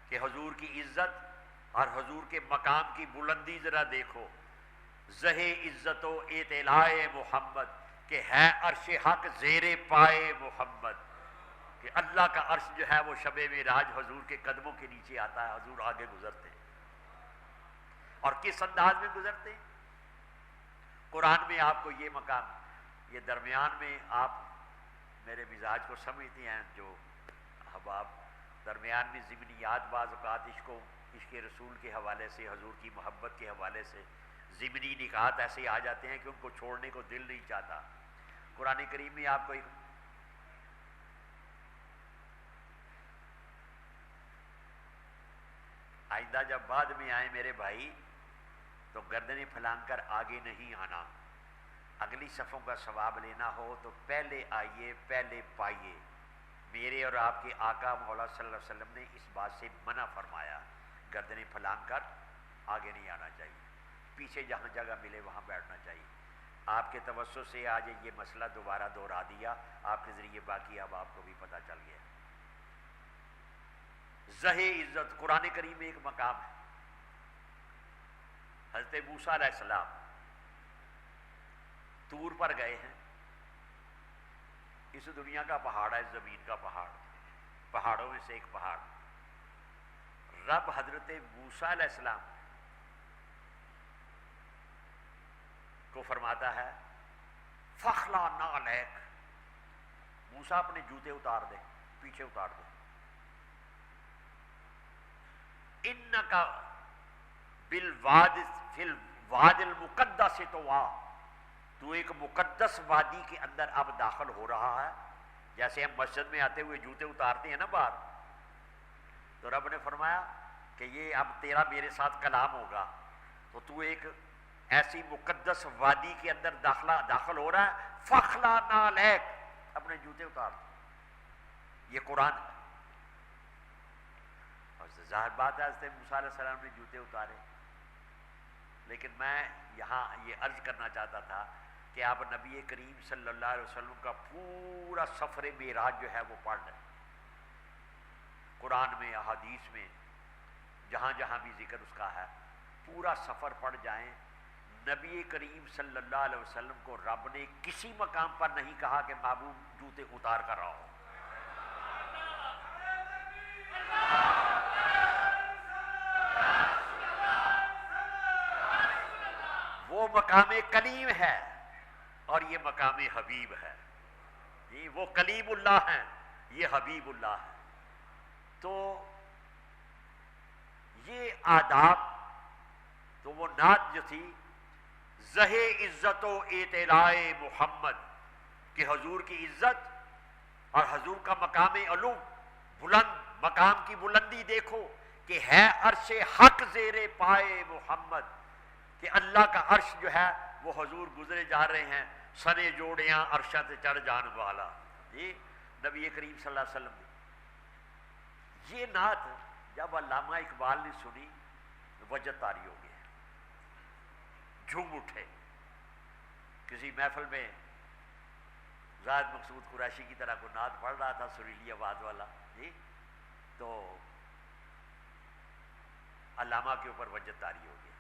کہ حضور کی عزت اور حضور کے مقام کی بلندی ذرا دیکھو. زہ عزت و اطلاع محمد کہ ہے عرش حق زیر پائے محمد، کہ اللہ کا عرش جو ہے وہ شب معراج حضور کے قدموں کے نیچے آتا ہے. حضور آگے گزرتے ہیں اور کس انداز میں گزرتے ہیں؟ قرآن میں آپ کو یہ مقام، یہ درمیان میں آپ میرے مزاج کو سمجھتے ہیں جو احباب، درمیان میں ضمنیات بعض اوقات عشق رسول کے حوالے سے، حضور کی محبت کے حوالے سے ضمنی نکات ایسے آ جاتے ہیں کہ ان کو چھوڑنے کو دل نہیں چاہتا. قرآن کریم میں آپ کو ایک آئندہ جب بعد میں آئے میرے بھائی تو گردنیں پھلانگ کر آگے نہیں آنا. اگلی صفوں کا ثواب لینا ہو تو پہلے آئیے، پہلے پائیے. میرے اور آپ کے آقا مولا صلی اللہ علیہ وسلم نے اس بات سے منع فرمایا گردنیں پھلانگ کر آگے نہیں آنا چاہیے، پیچھے جہاں جگہ ملے وہاں بیٹھنا چاہیے۔ آپ کے توسط سے آج یہ مسئلہ دوبارہ دہرا دیا آپ کے ذریعے، باقی اب آپ کو بھی پتہ چل گیا۔ زہ عزت قرآن کریم میں ایک مقام ہے، حضرت موسیٰ علیہ السلام طور پر گئے ہیں، اس دنیا کا پہاڑ ہے، زمین کا پہاڑ، پہاڑوں میں سے ایک پہاڑ۔ رب حضرت موسیٰ علیہ السلام کو فرماتا ہے فخلا نعلیک، موسیٰ اپنے جوتے اتار دے، پیچھے اتار دے، انکا بالواد فی الواد المقدس طویٰ، تو ایک مقدس وادی کے اندر اب داخل ہو رہا ہے۔ جیسے ہم مسجد میں آتے ہوئے جوتے اتارتے ہیں نا باہر، تو رب نے فرمایا کہ یہ اب تیرا میرے ساتھ کلام ہوگا، تو تو ایک ایسی مقدس وادی کے اندر داخل ہو رہا ہے، فخلا نعلیک، اپنے جوتے اتار۔ یہ قرآن ہے، اور ظاہر بات ہے حضرت موسیٰ علیہ السلام نے جوتے اتارے، لیکن میں یہاں یہ عرض کرنا چاہتا تھا کہ آپ نبی کریم صلی اللہ علیہ وسلم کا پورا سفر معراج جو ہے وہ پڑھ لیں، قرآن میں احادیث میں جہاں جہاں بھی ذکر اس کا ہے، پورا سفر پڑھ جائیں۔ نبی کریم صلی اللہ علیہ وسلم کو رب نے کسی مقام پر نہیں کہا کہ محبوب جوتے اتار کر رہا ہو۔ وہ مقام کلیم ہے اور یہ مقام حبیب ہے، جی وہ کلیم اللہ ہیں، یہ حبیب اللہ ہے۔ تو یہ آداب، تو وہ نعت جو تھی زہ عزت و اطلاع محمد، کہ حضور کی عزت اور حضور کا مقام علو بلند، مقام کی بلندی دیکھو کہ ہے عرش حق زیر پائے محمد، کہ اللہ کا عرش جو ہے وہ حضور گزرے جا رہے ہیں، سنے جوڑیاں عرشہ سے چڑھ جان والا، جی نبی کریم صلی اللہ علیہ وسلم نے۔ یہ نعت جب علامہ اقبال نے سنی وجد طاری ہو گیا، جھوم اٹھے۔ کسی محفل میں زاہد مقصود قریشی کی طرح کو نعت پڑھ رہا تھا، سریلی آواز والا، جی تو علامہ کے اوپر وجد طاری ہو گیا،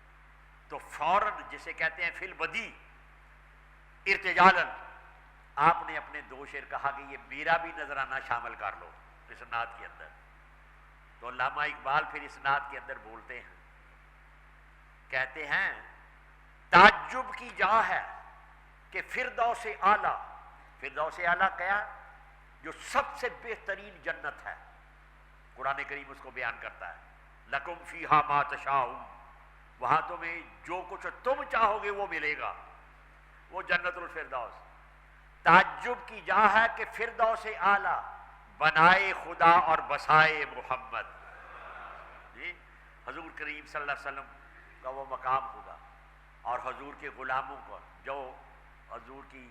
تو فوراً جسے کہتے ہیں فی البدی ارتجالاً آپ نے اپنے دو شعر کہا کہ یہ میرا بھی نذرانہ شامل کر لو اس نعت کے اندر۔ تو علامہ اقبال پھر اس نعت کے اندر بولتے ہیں، کہتے ہیں تعجب کی جا ہے کہ فردوس اعلیٰ، فردوس اعلیٰ کیا؟ جو سب سے بہترین جنت ہے، قرآن کریم اس کو بیان کرتا ہے، لکم فیہا ما تشاؤون، وہاں تمہیں جو کچھ تم چاہو گے وہ ملے گا، وہ جنت الفردوس۔ تعجب کی جا ہے کہ فردوس اعلیٰ بنائے خدا اور بسائے محمد، جی حضور کریم صلی اللہ علیہ وسلم کا وہ مقام ہوگا، اور حضور کے غلاموں کو جو حضور کی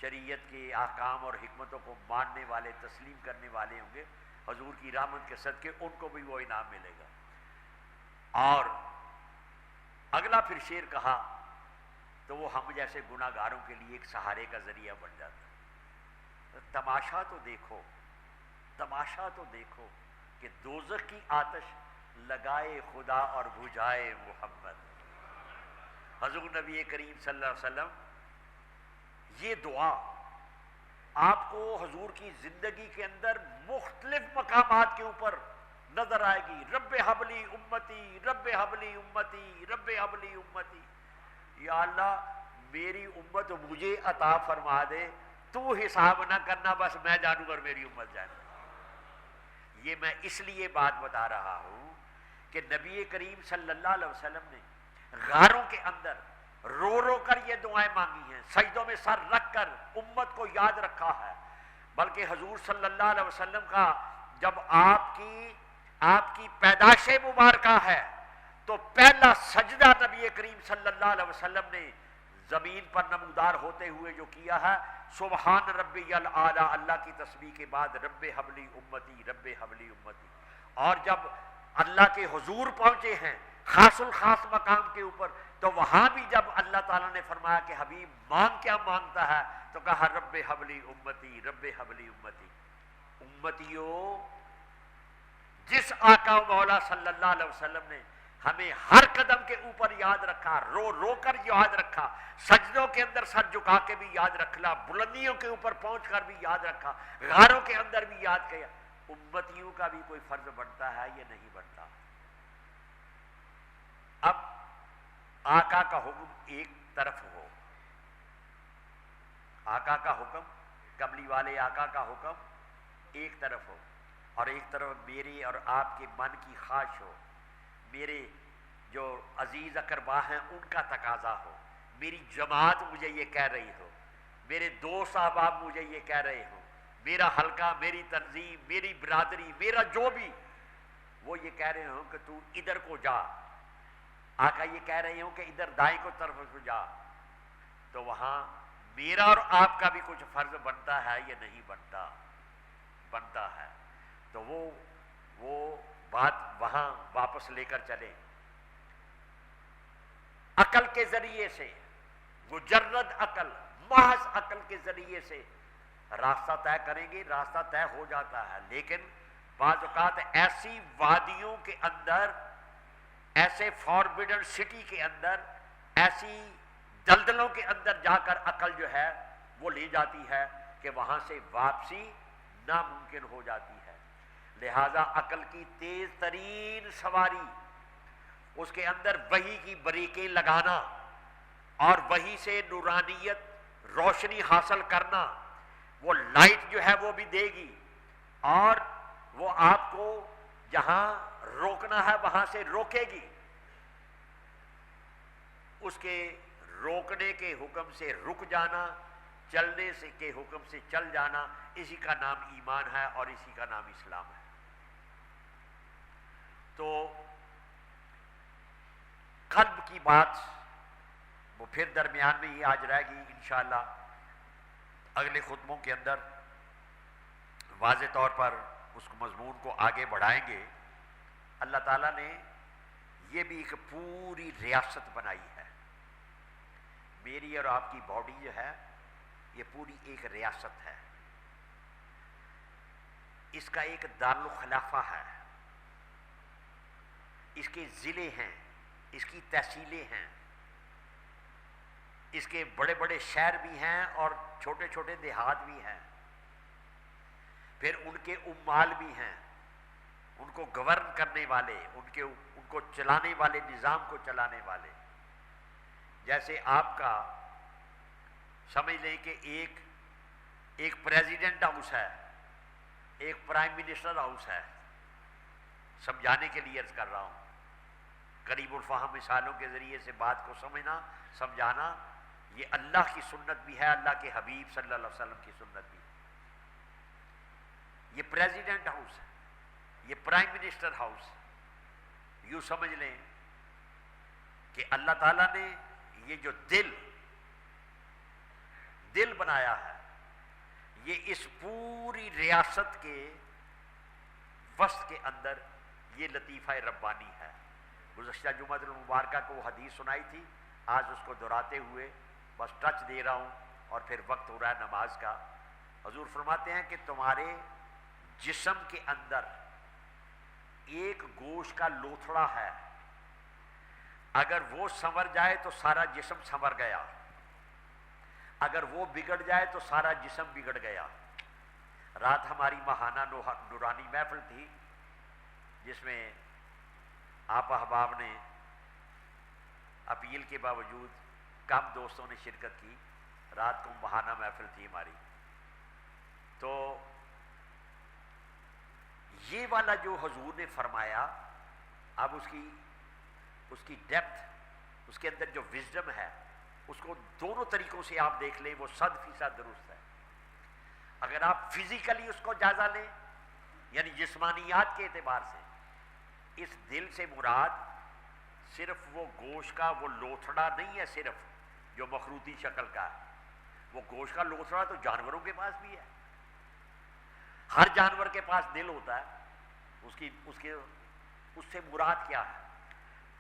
شریعت کے احکام اور حکمتوں کو ماننے والے، تسلیم کرنے والے ہوں گے، حضور کی رحمت کے صدقے ان کو بھی وہ انعام ملے گا۔ اور اگلا پھر شعر کہا تو وہ ہم جیسے گناہ گاروں کے لیے ایک سہارے کا ذریعہ بن جاتا ہے۔ تماشا تو دیکھو، تماشا تو دیکھو کہ دوزخ کی آتش لگائے خدا اور بجھائے محمد۔ حضور نبی کریم صلی اللہ علیہ وسلم، یہ دعا آپ کو حضور کی زندگی کے اندر مختلف مقامات کے اوپر نظر آئے گی، رب حبلی امتی، رب حبلی امتی، رب حبلی امتی، یا اللہ میری امت مجھے عطا فرما دے، تو حساب نہ کرنا، بس میں جانوں اور میری امت جانے۔ یہ میں اس لیے بات بتا رہا ہوں کہ نبی کریم صلی اللہ علیہ وسلم نے غاروں کے اندر رو رو کر یہ دعائیں مانگی ہیں، سجدوں میں سر رکھ کر امت کو یاد رکھا ہے، بلکہ حضور صلی اللہ علیہ وسلم کا جب آپ کی پیدائش مبارکہ ہے تو پہلا سجدہ نبی کریم صلی اللہ علیہ وسلم نے زمین پر نمودار ہوتے ہوئے جو کیا ہے، سبحان ربی الاعلیٰ، اللہ کی تسبیح کے بعد رب حبلی امتی، رب حبلی امتی۔ اور جب اللہ کے حضور پہنچے ہیں خاص الخاص مقام کے اوپر، تو وہاں بھی جب اللہ تعالیٰ نے فرمایا کہ حبیب مانگ کیا مانگتا ہے، تو کہا رب حبلی امتی، رب حبلی امتی۔ امتیوں، جس آقا و مولا صلی اللہ علیہ وسلم نے ہمیں ہر قدم کے اوپر یاد رکھا، رو رو کر یاد رکھا، سجدوں کے اندر سر جھکا کے بھی یاد رکھا، بلندیوں کے اوپر پہنچ کر بھی یاد رکھا، غاروں کے اندر بھی یاد کیا، امتیوں کا بھی کوئی فرض بنتا ہے یا نہیں بنتا؟ اب آقا کا حکم ایک طرف ہو، آقا کا حکم، قبلی والے آقا کا حکم ایک طرف ہو، اور ایک طرف میری اور آپ کے من کی خواہش ہو، میرے جو عزیز اقربا ہیں ان کا تقاضا ہو، میری جماعت مجھے یہ کہہ رہی ہو، میرے دوست احباب مجھے یہ کہہ رہے ہوں، میرا حلقہ، میری تنظیم، میری برادری، میرا جو بھی، وہ یہ کہہ رہے ہوں کہ تو ادھر کو جا، آقا یہ کہہ رہے ہوں کہ ادھر دائیں کو طرف کو جا، تو وہاں میرا اور آپ کا بھی کچھ فرض بنتا ہے یا نہیں بنتا؟ بنتا ہے۔ تو وہ بات وہاں واپس لے کر چلے، عقل کے ذریعے سے، مجرد عقل، محض عقل کے ذریعے سے راستہ طے کریں گے، راستہ طے ہو جاتا ہے، لیکن بعض اوقات ایسی وادیوں کے اندر، ایسے فاربڈن سٹی کے اندر، ایسی دلدلوں کے اندر جا کر عقل جو ہے وہ لے جاتی ہے کہ وہاں سے واپسی ناممکن ہو جاتی ہے۔ لہذا عقل کی تیز ترین سواری، اس کے اندر وحی کی بریکیں لگانا اور وحی سے نورانیت، روشنی حاصل کرنا، وہ لائٹ جو ہے وہ بھی دے گی، اور وہ آپ کو جہاں روکنا ہے وہاں سے روکے گی، اس کے روکنے کے حکم سے رک جانا، چلنے سے کے حکم سے چل جانا، اسی کا نام ایمان ہے اور اسی کا نام اسلام ہے۔ تو قلب کی بات وہ پھر درمیان میں ہی آج رہے گی، انشاءاللہ اگلے خطبوں کے اندر واضح طور پر اس مضمون کو آگے بڑھائیں گے۔ اللہ تعالیٰ نے یہ بھی ایک پوری ریاست بنائی ہے، میری اور آپ کی باڈی جو ہے یہ پوری ایک ریاست ہے، اس کا ایک دارالخلافہ ہے، اس کے ضلع ہیں، اس کی تحصیلیں ہیں، اس کے بڑے بڑے شہر بھی ہیں اور چھوٹے چھوٹے دیہات بھی ہیں، پھر ان کے عمال بھی ہیں، ان کو گورن کرنے والے، ان کو چلانے والے، نظام کو چلانے والے۔ جیسے آپ کا سمجھ لیں کہ ایک پریزیڈنٹ ہاؤس ہے، ایک پرائم منسٹر ہاؤس ہے، سمجھانے کے لیے عرض کر رہا ہوں، قریب الفہم مثالوں کے ذریعے سے بات کو سمجھنا، سمجھانا، یہ اللہ کی سنت بھی ہے، اللہ کے حبیب صلی اللہ علیہ وسلم کی سنت بھی ہے۔ یہ پریزیڈنٹ ہاؤس ہے، یہ پرائم منسٹر ہاؤس، یوں سمجھ لیں کہ اللہ تعالیٰ نے یہ جو دل بنایا ہے، یہ اس پوری ریاست کے وسط کے اندر یہ لطیفہ ربانی ہے۔ گزشتہ جمعہ المبارکہ کو وہ حدیث سنائی تھی، آج اس کو دہراتے ہوئے بس ٹچ دے رہا ہوں، اور پھر وقت ہو رہا ہے نماز کا۔ حضور فرماتے ہیں کہ تمہارے جسم کے اندر ایک گوشت کا لوتھڑا ہے، اگر وہ سنور جائے تو سارا جسم سنور گیا، اگر وہ بگڑ جائے تو سارا جسم بگڑ گیا۔ رات ہماری ماہانہ نورانی محفل تھی، جس میں آپ احباب نے اپیل کے باوجود کم دوستوں نے شرکت کی، رات کو ماہانہ محفل تھی ہماری۔ تو یہ والا جو حضور نے فرمایا، اب اس کی ڈیپتھ، اس کے اندر جو وزڈم ہے، اس کو دونوں طریقوں سے آپ دیکھ لیں، وہ 100% درست ہے۔ اگر آپ فزیکلی اس کو جائزہ لیں، یعنی جسمانیات کے اعتبار سے، اس دل سے مراد صرف وہ گوشت کا وہ لوتھڑا نہیں ہے، صرف جو مخروطی شکل کا ہے، وہ گوشت کا لوتھڑا تو جانوروں کے پاس بھی ہے، ہر جانور کے پاس دل ہوتا ہے، اس سے مراد کیا ہے؟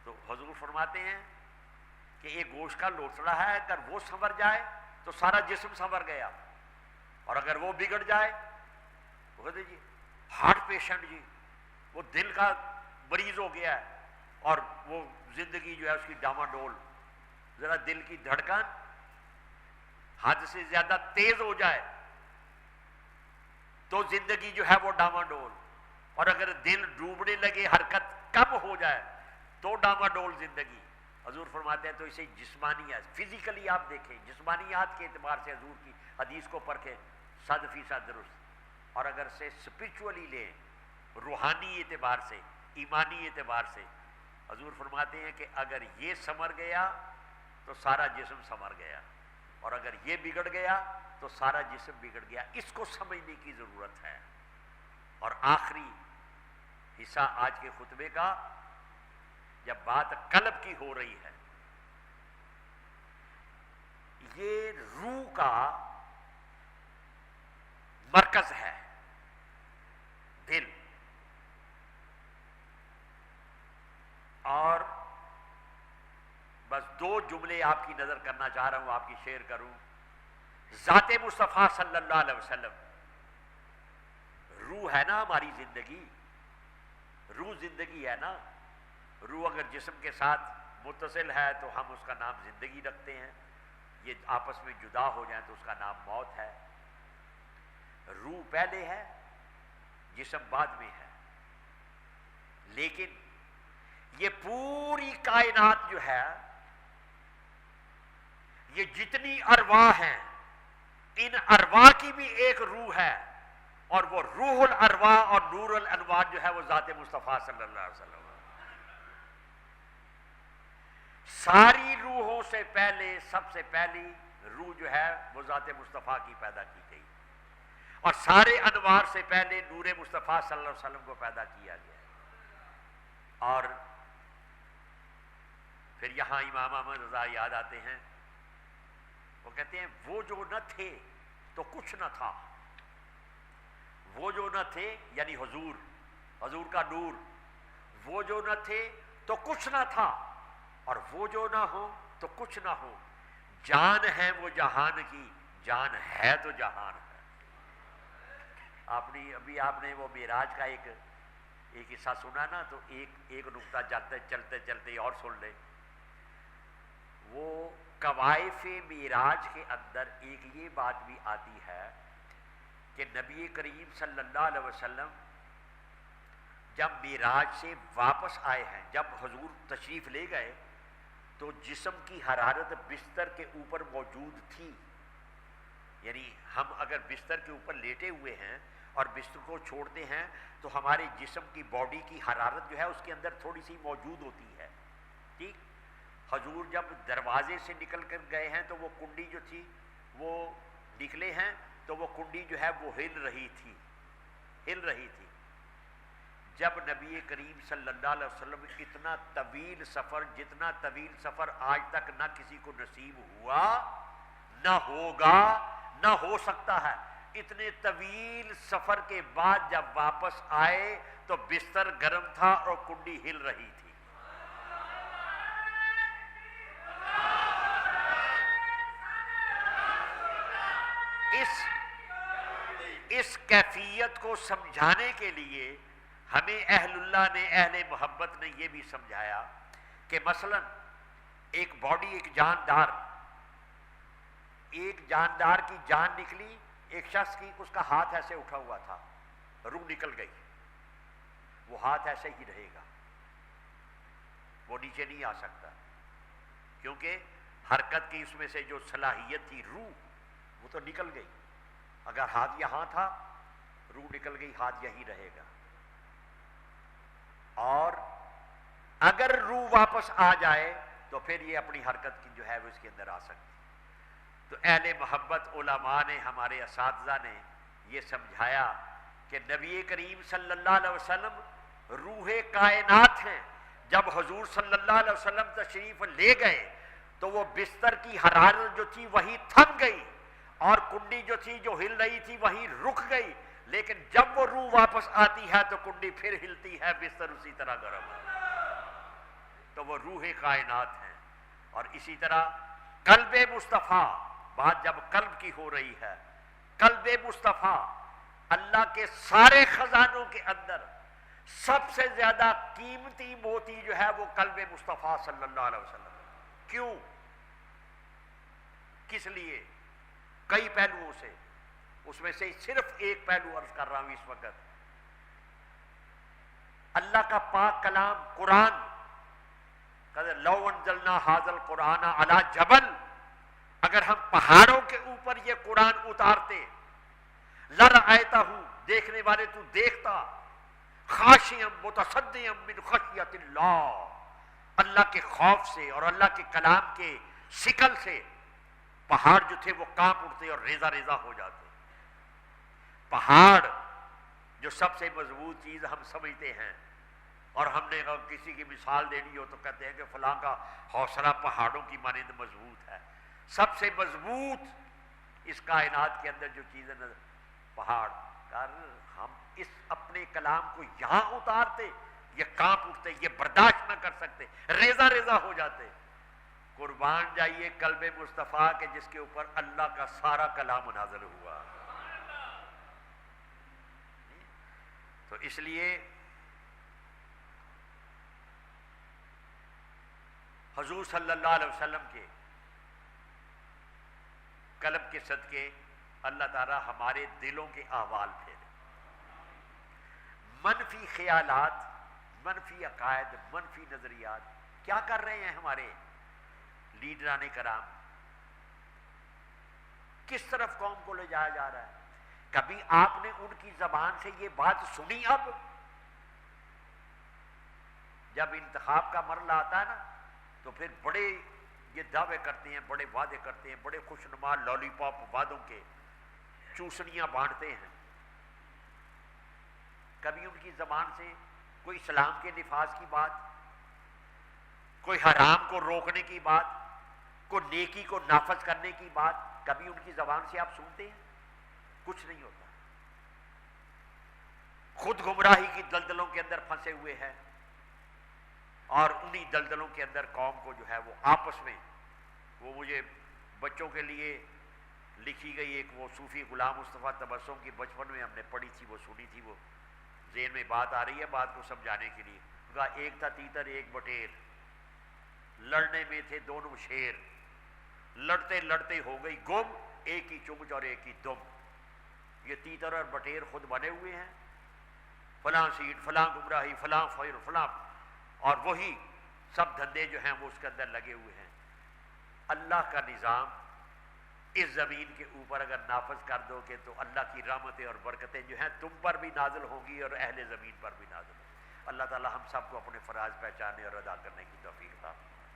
تو حضور فرماتے ہیں کہ ایک گوشت کا لوتڑا ہے، اگر وہ سنور جائے تو سارا جسم سنور گیا، اور اگر وہ بگڑ جائے تو کہتے جی ہارٹ پیشنٹ جی، وہ دل کا مریض ہو گیا ہے اور وہ زندگی جو ہے اس کی ڈاماڈول، ذرا دل کی دھڑکن حد سے زیادہ تیز ہو جائے تو زندگی جو ہے وہ ڈاماڈول، اور اگر دل ڈوبنے لگے، حرکت کم ہو جائے تو ڈاماڈول زندگی۔ حضور فرماتے ہیں تو اسے جسمانیات، فزیکلی آپ دیکھیں، جسمانیات کے اعتبار سے حضور کی حدیث کو پرکھیں، 100% درست، اور اگر سے اسپرچولی لیں، روحانی اعتبار سے، ایمانی اعتبار سے، حضور فرماتے ہیں کہ اگر یہ سنور گیا تو سارا جسم سنور گیا، اور اگر یہ بگڑ گیا تو سارا جسم بگڑ گیا۔ اس کو سمجھنے کی ضرورت ہے۔ اور آخری حصہ آج کے خطبے کا، جب بات قلب کی ہو رہی ہے، یہ روح کا مرکز ہے دل، اور بس 2 جملے آپ کی نظر کرنا چاہ رہا ہوں، آپ کی شیئر کروں۔ ذات مصطفیٰ صلی اللہ علیہ وسلم، روح ہے نا ہماری زندگی، روح زندگی ہے نا۔ روح اگر جسم کے ساتھ متصل ہے تو ہم اس کا نام زندگی رکھتے ہیں، یہ آپس میں جدا ہو جائیں تو اس کا نام موت ہے۔ روح پہلے ہے، جسم بعد میں ہے، لیکن یہ پوری کائنات جو ہے، یہ جتنی ارواح ہیں، ان ارواح کی بھی ایک روح ہے، اور وہ روح الارواح اور نور الانوار جو ہے وہ ذات مصطفیٰ صلی اللہ علیہ وسلم۔ ساری روحوں سے پہلے، سب سے پہلی روح جو ہے وہ ذات مصطفیٰ کی پیدا کی گئی، اور سارے انوار سے پہلے نور مصطفیٰ صلی اللہ علیہ وسلم کو پیدا کیا گیا۔ اور پھر یہاں امام احمد رضا یاد آتے ہیں، وہ کہتے ہیں وہ جو نہ تھے تو کچھ نہ تھا، وہ جو نہ تھے یعنی حضور، حضور کا نور، وہ جو نہ تھے تو کچھ نہ تھا، اور وہ جو نہ ہو تو کچھ نہ ہو، جان ہے وہ جہان کی، جان ہے تو جہان ہے۔ آپ نے وہ معراج کا ایک حصہ سنا نا، تو ایک نقطہ چلتے چلتے اور سن لیں۔ وہ کوائف معراج کے اندر ایک یہ بات بھی آتی ہے کہ نبی کریم صلی اللہ علیہ وسلم جب معراج سے واپس آئے ہیں، جب حضور تشریف لے گئے تو جسم کی حرارت بستر کے اوپر موجود تھی، یعنی ہم اگر بستر کے اوپر لیٹے ہوئے ہیں اور بستر کو چھوڑتے ہیں تو ہمارے جسم کی باڈی کی حرارت جو ہے اس کے اندر تھوڑی سی موجود ہوتی ہے، ٹھیک۔ حضور جب دروازے سے نکل کر گئے ہیں تو وہ کنڈی جو تھی وہ نکلے ہیں تو وہ کنڈی جو ہے وہ ہل رہی تھی۔ جب نبی کریم صلی اللہ علیہ وسلم اتنا طویل سفر، جتنا طویل سفر آج تک نہ کسی کو نصیب ہوا، نہ ہوگا، نہ ہو سکتا ہے، اتنے طویل سفر کے بعد جب واپس آئے تو بستر گرم تھا اور کنڈی ہل رہی تھی۔ اس کیفیت کو سمجھانے کے لیے ہمیں اہل اللہ نے، اہل محبت نے یہ بھی سمجھایا کہ مثلا ایک باڈی، ایک جاندار کی جان نکلی، ایک شخص کی، اس کا ہاتھ ایسے اٹھا ہوا تھا، روح نکل گئی، وہ ہاتھ ایسے ہی رہے گا، وہ نیچے نہیں آ سکتا، کیونکہ حرکت کی اس میں سے جو صلاحیت تھی روح، وہ تو نکل گئی۔ اگر ہاتھ یہاں تھا، روح نکل گئی، ہاتھ یہی رہے گا۔ اور اگر روح واپس آ جائے تو پھر یہ اپنی حرکت کی جو ہے وہ اس کے اندر آ سکتی۔ تو اہل محبت علماء نے، ہمارے اساتذہ نے یہ سمجھایا کہ نبی کریم صلی اللہ علیہ وسلم روح کائنات ہیں۔ جب حضور صلی اللہ علیہ وسلم تشریف لے گئے تو وہ بستر کی حرارت جو تھی وہی تھم گئی، اور کنڈی جو تھی جو ہل رہی تھی وہی رک گئی۔ لیکن جب وہ روح واپس آتی ہے تو کنڈی پھر ہلتی ہے، بستر اسی طرح گرم ہے۔ تو وہ روح کائنات ہیں۔ اور اسی طرح قلب مصطفیٰ، بات جب قلب کی ہو رہی ہے، قلب مصطفیٰ اللہ کے سارے خزانوں کے اندر سب سے زیادہ قیمتی موتی جو ہے وہ قلب مصطفیٰ صلی اللہ علیہ وسلم۔ کیوں؟ کس لیے؟ کئی پہلوؤں سے، اس میں سے صرف ایک پہلو عرض کر رہا ہوں اس وقت۔ اللہ کا پاک کلام قرآن، لو انزلنا ھذا القرآن علی جبل، اگر ہم پہاڑوں کے اوپر یہ قرآن اتارتے، لرأیتہ، دیکھنے والے تو دیکھتا، خاشعا متصدعا من خشیۃ اللہ، اللہ کے خوف سے اور اللہ کے کلام کے شکل سے پہاڑ جو تھے وہ کانپ اٹھتے اور ریزہ ریزہ ہو جاتے۔ پہاڑ جو سب سے مضبوط چیز ہم سمجھتے ہیں، اور ہم نے کسی کی مثال دینی ہو تو کہتے ہیں کہ فلاں کا حوصلہ پہاڑوں کی مانند مضبوط ہے۔ سب سے مضبوط اس کائنات کے اندر جو چیزیں پہاڑ، ہم اس اپنے کلام کو یہاں اتارتے، یہ کانپ اٹھتے، یہ برداشت نہ کر سکتے، ریزہ ریزہ ہو جاتے۔ قربان جائیے قلب مصطفیٰ کے جس کے اوپر اللہ کا سارا کلام نازل ہوا۔ تو اس لیے حضور صلی اللہ علیہ وسلم کے قلب کے صدقے اللہ تعالیٰ ہمارے دلوں کے احوال پھیرے۔ منفی خیالات، منفی عقائد، منفی نظریات کیا کر رہے ہیں ہمارے لیڈران کرام؟ کس طرف قوم کو لے جایا جا رہا ہے؟ کبھی آپ نے ان کی زبان سے یہ بات سنی؟ اب جب انتخاب کا مرحلہ آتا ہے نا تو پھر بڑے یہ دعوے کرتے ہیں، بڑے وعدے کرتے ہیں، بڑے خوشنما لالی پاپ وعدوں کے چوسنیاں بانٹتے ہیں۔ کبھی ان کی زبان سے کوئی اسلام کے نفاذ کی بات، کوئی حرام کو روکنے کی بات، کوئی نیکی کو نافذ کرنے کی بات کبھی ان کی زبان سے آپ سنتے ہیں؟ کچھ نہیں ہوتا۔ خود گمراہی کی دلدلوں کے اندر پھنسے ہوئے ہیں، اور انہی دلدلوں کے اندر قوم کو جو ہے وہ آپس میں، وہ مجھے بچوں کے لیے لکھی گئی ایک وہ صوفی غلام مصطفیٰ تبسم کی بچپن میں ہم نے پڑھی تھی، وہ سنی تھی، وہ ذہن میں بات آ رہی ہے بات کو سمجھانے کے لیے۔ کہا ایک تھا تیتر ایک بٹیر، لڑنے میں تھے دونوں شیر، لڑتے لڑتے ہو گئی گم، ایک ہی چمچ اور ایک ہی دم۔ یہ تیتر اور بٹیر خود بنے ہوئے ہیں، فلاں سیٹ، فلاں گمراہی، فلاں فیر، فلاں، اور وہی سب دھندے جو ہیں وہ اس کے اندر لگے ہوئے ہیں۔ اللہ کا نظام اس زمین کے اوپر اگر نافذ کر دو گے تو اللہ کی رحمتیں اور برکتیں جو ہیں تم پر بھی نازل ہوں گی اور اہل زمین پر بھی نازل ہوں گی۔ اللہ تعالی ہم سب کو اپنے فرائض پہچانے اور ادا کرنے کی توفیق عطا فرمائے۔